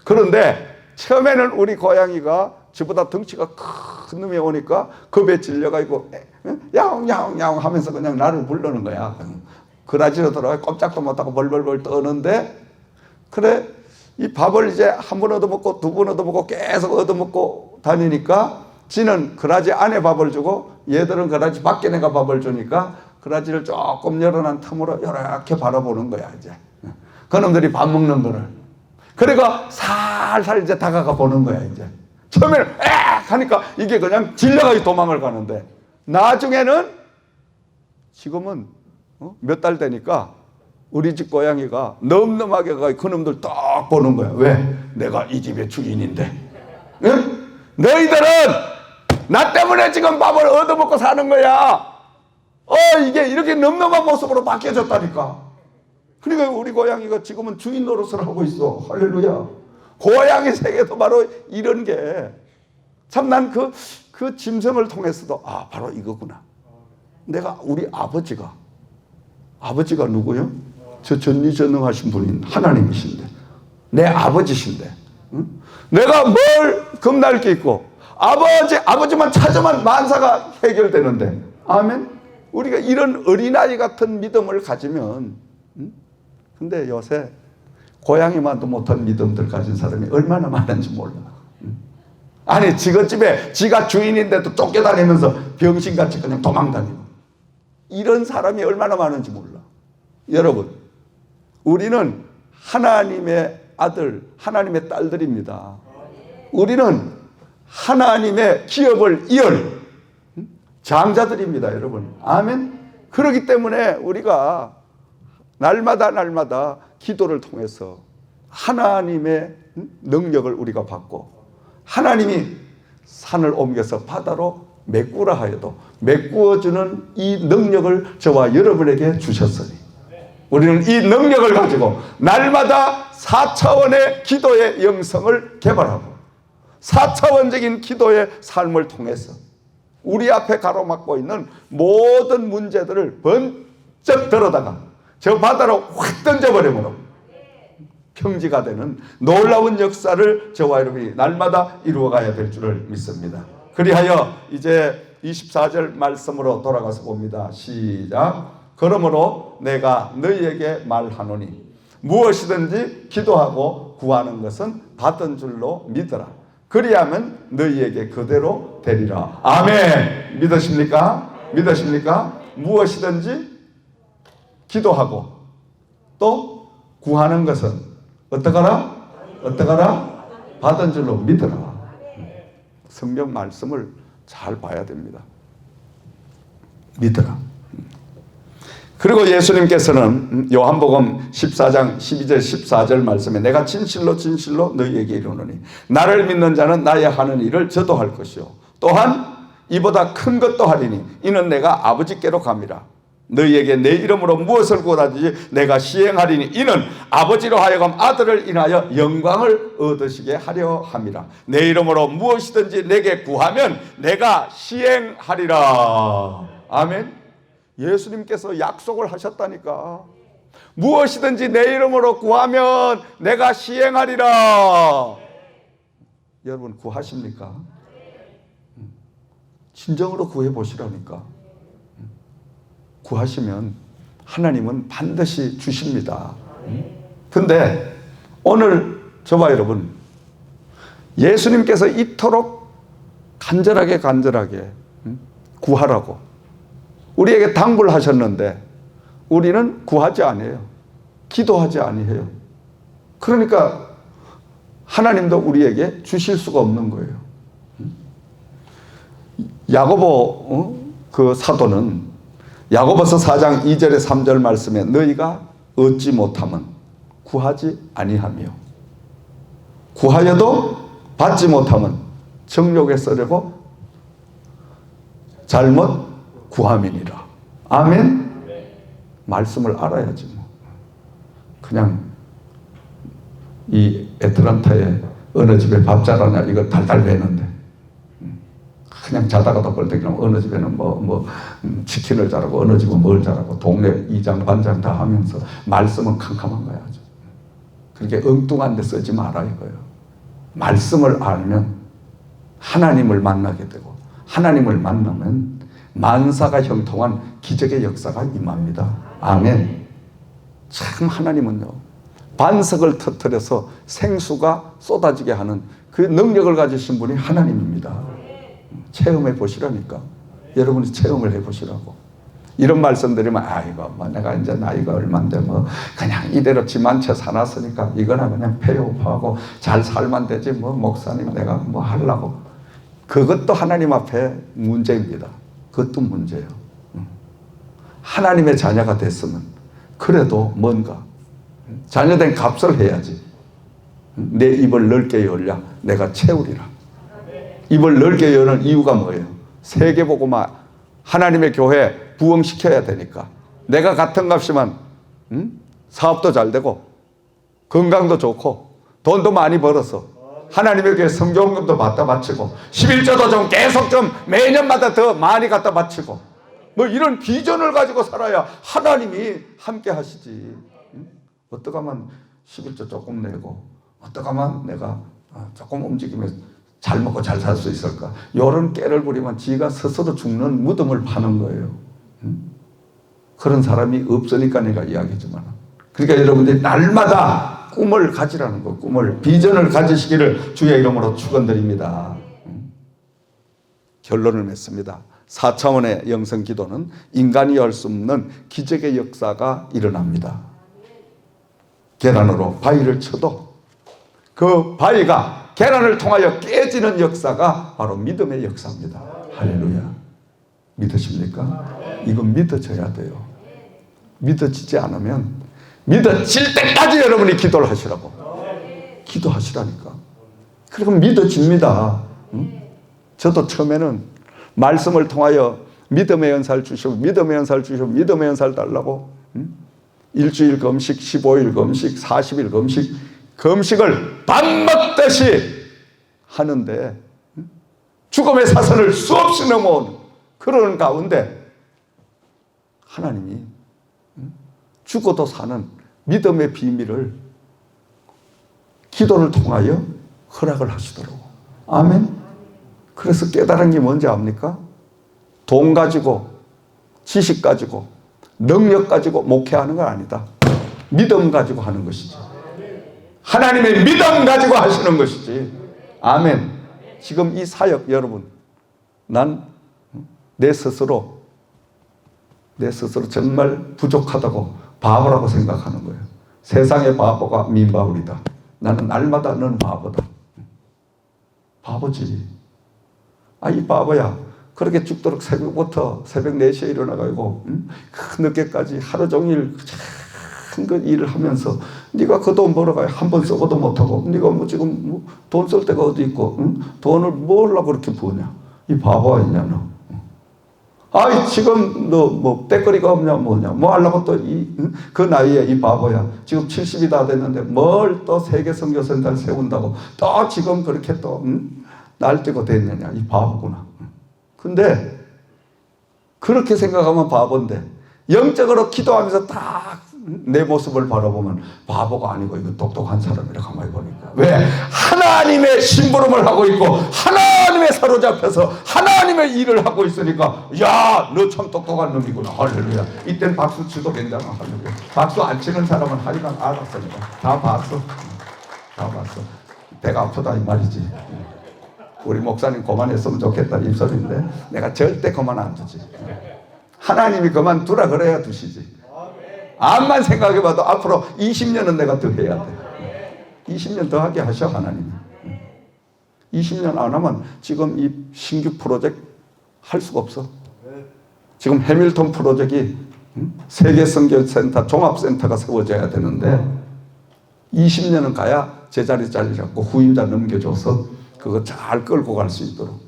그런데 처음에는 우리 고양이가 저보다 덩치가 큰 놈이 오니까 겁에 질려가지고 야옹야옹야옹 하면서 그냥 나를 부르는 거야. 그라지로 들어가 꼼짝도 못하고 벌벌벌 떠는데 그래 이 밥을 이제 한 번 얻어먹고 두 번 얻어먹고 계속 얻어먹고 다니니까 지는 그라지 안에 밥을 주고 얘들은 그라지 밖에 내가 밥을 주니까 그라지를 조금 열어놓은 틈으로 이렇게 바라보는 거야 이제 그놈들이 밥 먹는 거를. 그러니까 살살 이제 다가가 보는 거야, 이제. 처음에는 악! 하니까 이게 그냥 질려가지고 도망을 가는데, 나중에는 지금은 몇 달 되니까 우리 집 고양이가 넘넘하게 가서 그놈들 딱 보는 거야. 왜? 내가 이 집의 주인인데. 응? 너희들은 나 때문에 지금 밥을 얻어먹고 사는 거야. 이게 이렇게 넘넘한 모습으로 바뀌어졌다니까. 그러니까 우리 고양이가 지금은 주인 노릇을 하고 있어. 할렐루야. 고양이 세계도 바로 이런 게, 참 난 그 짐승을 통해서도, 바로 이거구나. 내가 우리 아버지가 누구요? 저 전지전능하신 분인 하나님이신데, 내 아버지신데, 응? 내가 뭘 겁날 게 있고, 아버지만 찾으면 만사가 해결되는데, 아멘? 우리가 이런 어린아이 같은 믿음을 가지면, 응? 근데 요새 고양이만도 못한 믿음들 가진 사람이 얼마나 많은지 몰라. 응? 아니, 지긋집에 지가 주인인데도 쫓겨다니면서 병신같이 그냥 도망다니고, 이런 사람이 얼마나 많은지 몰라. 여러분, 우리는 하나님의 아들, 하나님의 딸들입니다. 우리는 하나님의 기업을 이을 장자들입니다, 여러분. 아멘. 그렇기 때문에 우리가 날마다 기도를 통해서 하나님의 능력을 우리가 받고, 하나님이 산을 옮겨서 바다로 메꾸라 하여도 메꾸어주는 이 능력을 저와 여러분에게 주셨으니, 우리는 이 능력을 가지고 날마다 4차원의 기도의 영성을 개발하고 4차원적인 기도의 삶을 통해서 우리 앞에 가로막고 있는 모든 문제들을 번쩍 들어다가 저 바다로 확 던져버리므로 평지가 되는 놀라운 역사를 저와 여러분이 날마다 이루어가야 될 줄을 믿습니다. 그리하여 이제 24절 말씀으로 돌아가서 봅니다. 시작. 그러므로 내가 너희에게 말하노니 무엇이든지 기도하고 구하는 것은 받은 줄로 믿어라. 그리하면 너희에게 그대로 되리라. 아멘. 믿으십니까? 믿으십니까? 무엇이든지 기도하고 또 구하는 것은 어떡하라? 받은 줄로 믿어라. 성경 말씀을 잘 봐야 됩니다. 믿어라. 그리고 예수님께서는 요한복음 14장 12절 14절 말씀에 내가 진실로 너희에게 이르노니 나를 믿는 자는 나의 하는 일을 저도 할 것이요 또한 이보다 큰 것도 하리니 이는 내가 아버지께로 감이라. 너희에게 내 이름으로 무엇을 구하든지 내가 시행하리니 이는 아버지로 하여금 아들을 인하여 영광을 얻으시게 하려 함이라. 내 이름으로 무엇이든지 내게 구하면 내가 시행하리라. 아멘. 예수님께서 약속을 하셨다니까. 무엇이든지 내 이름으로 구하면 내가 시행하리라. 여러분 구하십니까? 진정으로 구해 보시라니까. 구하시면 하나님은 반드시 주십니다. 근데 오늘 저와 여러분, 예수님께서 이토록 간절하게 구하라고 우리에게 당부를 하셨는데 우리는 구하지 않아요. 기도하지 아니해요. 그러니까 하나님도 우리에게 주실 수가 없는 거예요. 야고보 그 사도는 야고보서 4장 2절에 3절 말씀에 너희가 얻지 못하면 구하지 아니하며 구하여도 받지 못하면 정욕에 쓰려고 잘못 구함이니라. 아멘. 말씀을 알아야지 뭐. 그냥 이 애틀란타에 어느 집에 밥 잘하냐 이거 달달 배는데 그냥 자다가도 벌떡이면 어느 집에는 치킨을 잘하고 어느 집은 뭘 잘하고 동네 이장 반장 다 하면서 말씀은 캄캄한 거야. 아주. 그렇게 엉뚱한 데 쓰지 마라 이거예요. 말씀을 알면 하나님을 만나게 되고 하나님을 만나면 만사가 형통한 기적의 역사가 임합니다. 아멘. 참 하나님은요 반석을 터뜨려서 생수가 쏟아지게 하는 그 능력을 가지신 분이 하나님입니다. 체험해 보시라니까. 여러분이 체험을 해 보시라고. 이런 말씀 드리면 아이고 뭐 내가 이제 나이가 얼만데 뭐 그냥 이대로 집 한 채 사놨으니까 이거나 그냥 폐업하고 잘 살면 되지 뭐 목사님 내가 뭐 하려고. 그것도 하나님 앞에 문제입니다. 그것도 문제예요. 하나님의 자녀가 됐으면 그래도 뭔가 자녀된 값을 해야지. 내 입을 넓게 열려 내가 채우리라. 입을 넓게 여는 이유가 뭐예요? 세계복음화 하나님의 교회 부흥시켜야 되니까. 내가 같은 값이면 사업도 잘 되고 건강도 좋고 돈도 많이 벌어서 하나님의 교회 성경금도 갖다 바치고 11조도 좀 계속 좀 매년마다 더 많이 갖다 바치고 뭐 이런 비전을 가지고 살아야 하나님이 함께 하시지. 어떻게 하면 11조 조금 내고 어떻게 하면 내가 조금 움직이면 잘 먹고 잘 살 수 있을까? 이런 깨를 부리면 지가 스스로 죽는 무덤을 파는 거예요. 그런 사람이 없으니까 내가 이야기하지만. 그러니까 여러분들이 날마다 꿈을 가지라는 거, 꿈을, 비전을 가지시기를 주의 이름으로 축원드립니다. 결론을 맺습니다. 4차원의 영성 기도는 인간이 할 수 없는 기적의 역사가 일어납니다. 계란으로 바위를 쳐도 그 바위가 계란을 통하여 깨지는 역사가 바로 믿음의 역사입니다. 할렐루야. 믿으십니까? 이건 믿어져야 돼요. 믿어지지 않으면 믿어질 때까지 여러분이 기도를 하시라고. 기도하시라니까. 그리고 믿어집니다. 저도 처음에는 말씀을 통하여 믿음의 연사를 주시고 믿음의 연사를 주시고 믿음의 연사를 달라고 일주일 금식, 15일 금식, 40일 금식, 금식을 밥 먹듯이 하는데 죽음의 사선을 수없이 넘어온 그런 가운데 하나님이 죽어도 사는 믿음의 비밀을 기도를 통하여 허락을 하시더라고. 아멘. 그래서 깨달은 게 뭔지 압니까? 돈 가지고 지식 가지고 능력 가지고 목회하는 건 아니다. 믿음 가지고 하는 것이지. 하나님의 믿음 가지고 하시는 것이지. 아멘. 지금 이 사역 여러분, 난 내 스스로 정말 부족하다고 바보라고 생각하는 거예요. 세상의 바보가 민바울이다. 나는 날마다 너는 바보다. 바보지. 이 바보야. 그렇게 죽도록 새벽부터 새벽 4시에 일어나가지고 늦게까지 하루 종일 큰 그 일을 하면서 네가 그 돈 벌어가야 한 번 쓰고도 못하고 네가 뭐 지금 돈 쓸 데가 어디 있고 돈을 뭘로 그렇게 버냐. 이 바보가 있냐 너. 지금 너 뭐 때거리가 없냐 뭐냐 뭐 하려고 또 그 나이에 이 바보야. 지금 70이 다 됐는데 뭘 또 세계 선교센터를 세운다고 또 지금 그렇게 또 날뛰고 됐느냐. 이 바보구나. 근데 그렇게 생각하면 바본데 영적으로 기도하면서 딱 내 모습을 바라보면 바보가 아니고 이거 똑똑한 사람이라 가만히 보니까. 왜? 하나님의 심부름을 하고 있고 하나님의 사로잡혀서 하나님의 일을 하고 있으니까 야, 너 참 똑똑한 놈이구나. 할렐루야. 이땐 박수 치도 괜찮아. 할렐루야. 박수 안 치는 사람은 하리만 알았으니까. 다 봤어. 배가 아프다 이 말이지. 우리 목사님 그만했으면 좋겠다 이 소리인데 내가 절대 그만 안 두지. 하나님이 그만두라 그래야 두시지. 암만 생각해봐도 앞으로 20년은 내가 더 해야 돼. 20년 더 하게 하셔 하나님이. 20년 안 하면 지금 이 신규 프로젝트 할 수가 없어. 지금 해밀턴 프로젝트가 세계선교센터 종합센터가 세워져야 되는데 20년은 가야 제자리 자리 잡고 후임자 넘겨줘서 그거 잘 끌고 갈 수 있도록.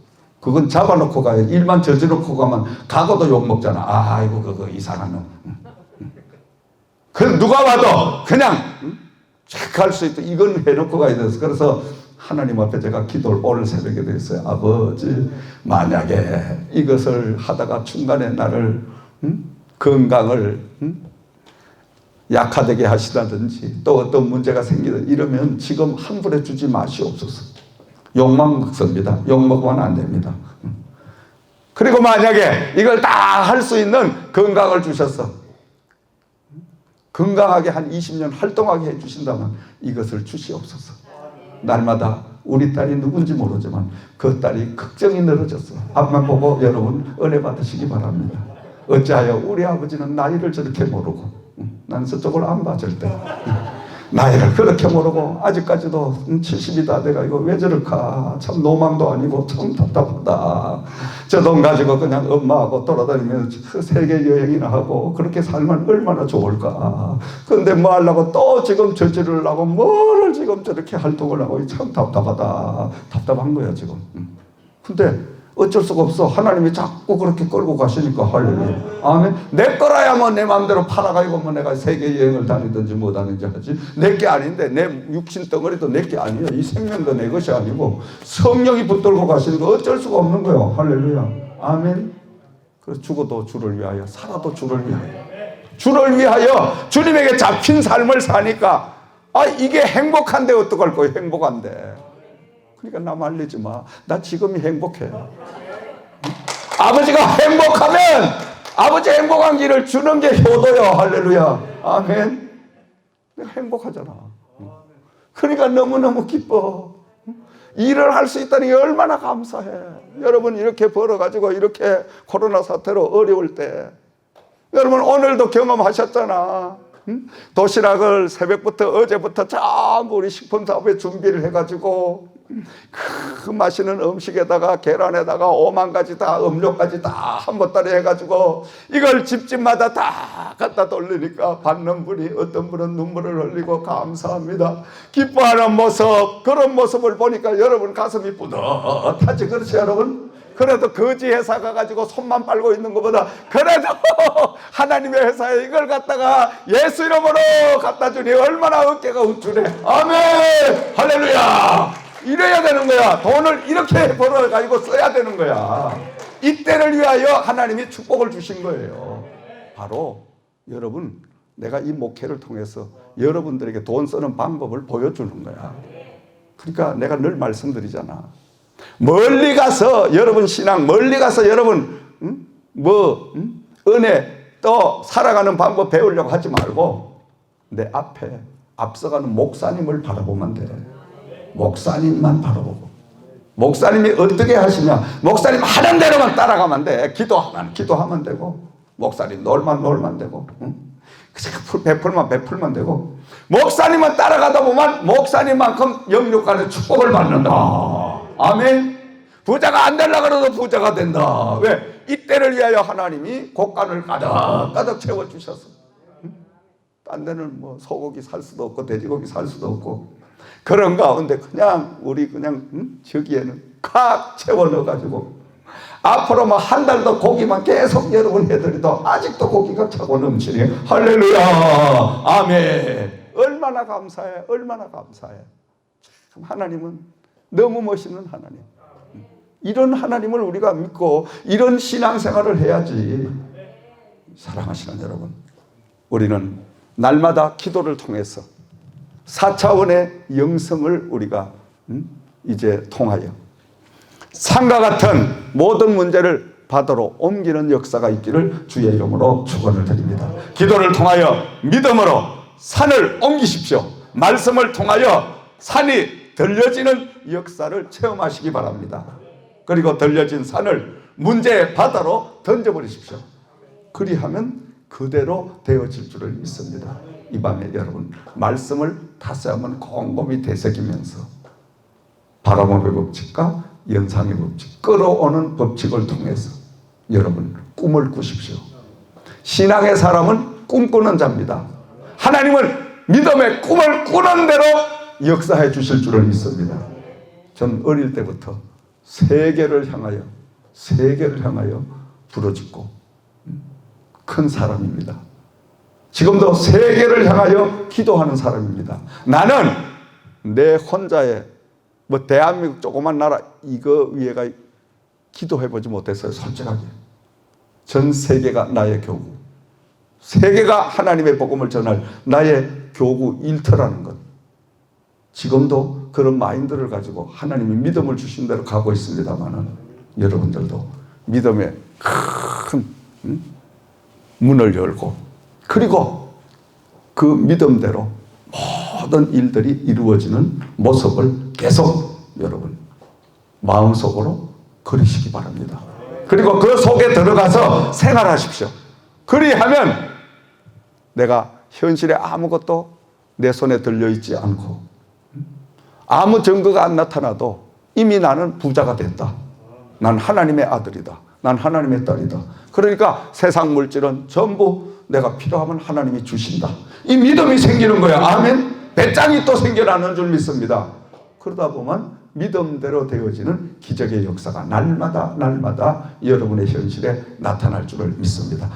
그건 잡아놓고 가요. 일만 저지놓고 가면 가고도 욕먹잖아. 아이고 그거 이상한 놈. 그 누가 와도 그냥 갈 수 있도록 이건 해놓고 가야 돼서. 그래서 하나님 앞에 제가 기도를 오늘 새벽에 됐어요. 아버지 만약에 이것을 하다가 중간에 나를 건강을 약화되게 하시다든지 또 어떤 문제가 생기든 이러면 지금 환불해 주지 마시옵소서. 욕망 극성입니다. 욕먹으면 안 됩니다. 그리고 만약에 이걸 다 할 수 있는 건강을 주셨어. 건강하게 한 20년 활동하게 해주신다면 이것을 주시옵소서. 날마다 우리 딸이 누군지 모르지만 그 딸이 걱정이 늘어졌어. 앞만 보고 여러분 은혜 받으시기 바랍니다. 어찌하여 우리 아버지는 나이를 저렇게 모르고, 난 저쪽을 안 봐, 절대. 나이를 그렇게 모르고 아직까지도 70이 다 돼가지고 왜 저럴까, 참 노망도 아니고 참 답답하다. 저 돈 가지고 그냥 엄마하고 돌아다니면서 세계 여행이나 하고 그렇게 살면 얼마나 좋을까. 근데 뭐 하려고 또 지금 저지를 하고 뭐를 지금 저렇게 활동을 하고 참 답답하다. 답답한 거야 지금. 근데 어쩔 수가 없어. 하나님이 자꾸 그렇게 끌고 가시니까. 할렐루야. 아멘. 내 거라야 뭐 내 마음대로 팔아가지고 뭐 내가 세계 여행을 다니든지 뭐 다니든지 하지. 내 게 아닌데, 내 육신 덩어리도 내 게 아니에요. 이 생명도 내 것이 아니고 성령이 붙들고 가시니까 어쩔 수가 없는 거예요. 할렐루야. 아멘. 그래서 죽어도 주를 위하여, 살아도 주를 위하여, 주를 위하여 주님에게 잡힌 삶을 사니까 이게 행복한데 어떡할 거예요. 행복한데. 그러니까 나 말리지 마. 나 지금이 행복해. 아버지가 행복하면 아버지 행복한 길을 주는 게 효도요. 할렐루야. 아멘. 내가 행복하잖아. 그러니까 너무너무 기뻐. 일을 할 수 있다니 얼마나 감사해. 여러분 이렇게 벌어가지고 이렇게 코로나 사태로 어려울 때 여러분 오늘도 경험하셨잖아. 도시락을 새벽부터 어제부터 전부 우리 식품사업에 준비를 해가지고 그 맛있는 음식에다가 계란에다가 5만 가지 다 음료까지 다 한 보따리 해가지고 이걸 집집마다 다 갖다 돌리니까 받는 분이 어떤 분은 눈물을 흘리고 감사합니다 기뻐하는 모습, 그런 모습을 보니까 여러분 가슴이 뿌듯하지. 그렇지 여러분? 그래도 거지 회사 가가지고 손만 빨고 있는 것보다 그래도 하나님의 회사에 이걸 갖다가 예수 이름으로 갖다 주니 얼마나 어깨가 우쭐해. 아멘. 할렐루야. 이래야 되는 거야. 돈을 이렇게 벌어가지고 써야 되는 거야. 이때를 위하여 하나님이 축복을 주신 거예요. 바로 여러분, 내가 이 목회를 통해서 여러분들에게 돈 쓰는 방법을 보여주는 거야. 그러니까 내가 늘 말씀드리잖아. 멀리 가서 여러분 신앙, 멀리 가서 여러분 은혜 또 살아가는 방법 배우려고 하지 말고 내 앞에 앞서가는 목사님을 바라보면 돼. 목사님만 바라보고, 목사님이 어떻게 하시냐, 목사님 하는 대로만 따라가면 돼. 기도하면 되고, 목사님 놀면 되고, 베풀면 되고, 목사님만 따라가다 보면 목사님만큼 영육간의 축복을 받는다. 아멘. 부자가 안 되려고 그래도 부자가 된다. 왜? 이때를 위하여 하나님이 곡간을 가득 채워주셨어. 딴 데는 뭐 소고기 살 수도 없고 돼지고기 살 수도 없고 그런 가운데 그냥 우리 저기에는 칵 채워 넣어가지고 앞으로 뭐 한 달도 고기만 계속 여러분 해드리도 아직도 고기가 차고 넘치니. 할렐루야. 아멘. 얼마나 감사해. 얼마나 감사해. 참 하나님은 너무 멋있는 하나님. 이런 하나님을 우리가 믿고 이런 신앙생활을 해야지. 사랑하시는 여러분, 우리는 날마다 기도를 통해서 4차원의 영성을 우리가 이제 통하여 산과 같은 모든 문제를 바다로 옮기는 역사가 있기를 주의 이름으로 축원을 드립니다. 기도를 통하여 믿음으로 산을 옮기십시오. 말씀을 통하여 산이 들려지는 역사를 체험하시기 바랍니다. 그리고 들려진 산을 문제의 바다로 던져버리십시오. 그리하면 그대로 되어질 줄을 믿습니다. 이 밤에 여러분 말씀을 다시 한번 곰곰이 되새기면서 바라봄의 법칙과 연상의 법칙, 끌어오는 법칙을 통해서 여러분 꿈을 꾸십시오. 신앙의 사람은 꿈꾸는 자입니다. 하나님은 믿음의 꿈을 꾸는 대로 역사해 주실 줄을 믿습니다. 전 어릴 때부터 세계를 향하여 부르짖고 큰 사람입니다. 지금도 세계를 향하여 기도하는 사람입니다. 나는 내 혼자의 뭐 대한민국 조그만 나라 이거 위에가 기도해보지 못했어요. 솔직하게. 전 세계가 나의 교구, 세계가 하나님의 복음을 전할 나의 교구 일터라는 것. 지금도 그런 마인드를 가지고 하나님이 믿음을 주신 대로 가고 있습니다만 여러분들도 믿음의 큰 문을 열고 그리고 그 믿음대로 모든 일들이 이루어지는 모습을 계속 여러분 마음속으로 그리시기 바랍니다. 그리고 그 속에 들어가서 생활하십시오. 그리하면 내가 현실에 아무것도 내 손에 들려있지 않고 아무 증거가 안 나타나도 이미 나는 부자가 됐다. 난 하나님의 아들이다. 난 하나님의 딸이다. 그러니까 세상 물질은 전부 내가 필요하면 하나님이 주신다. 이 믿음이 생기는 거야. 아멘. 배짱이 또 생겨나는 줄 믿습니다. 그러다 보면 믿음대로 되어지는 기적의 역사가 날마다 여러분의 현실에 나타날 줄을 믿습니다.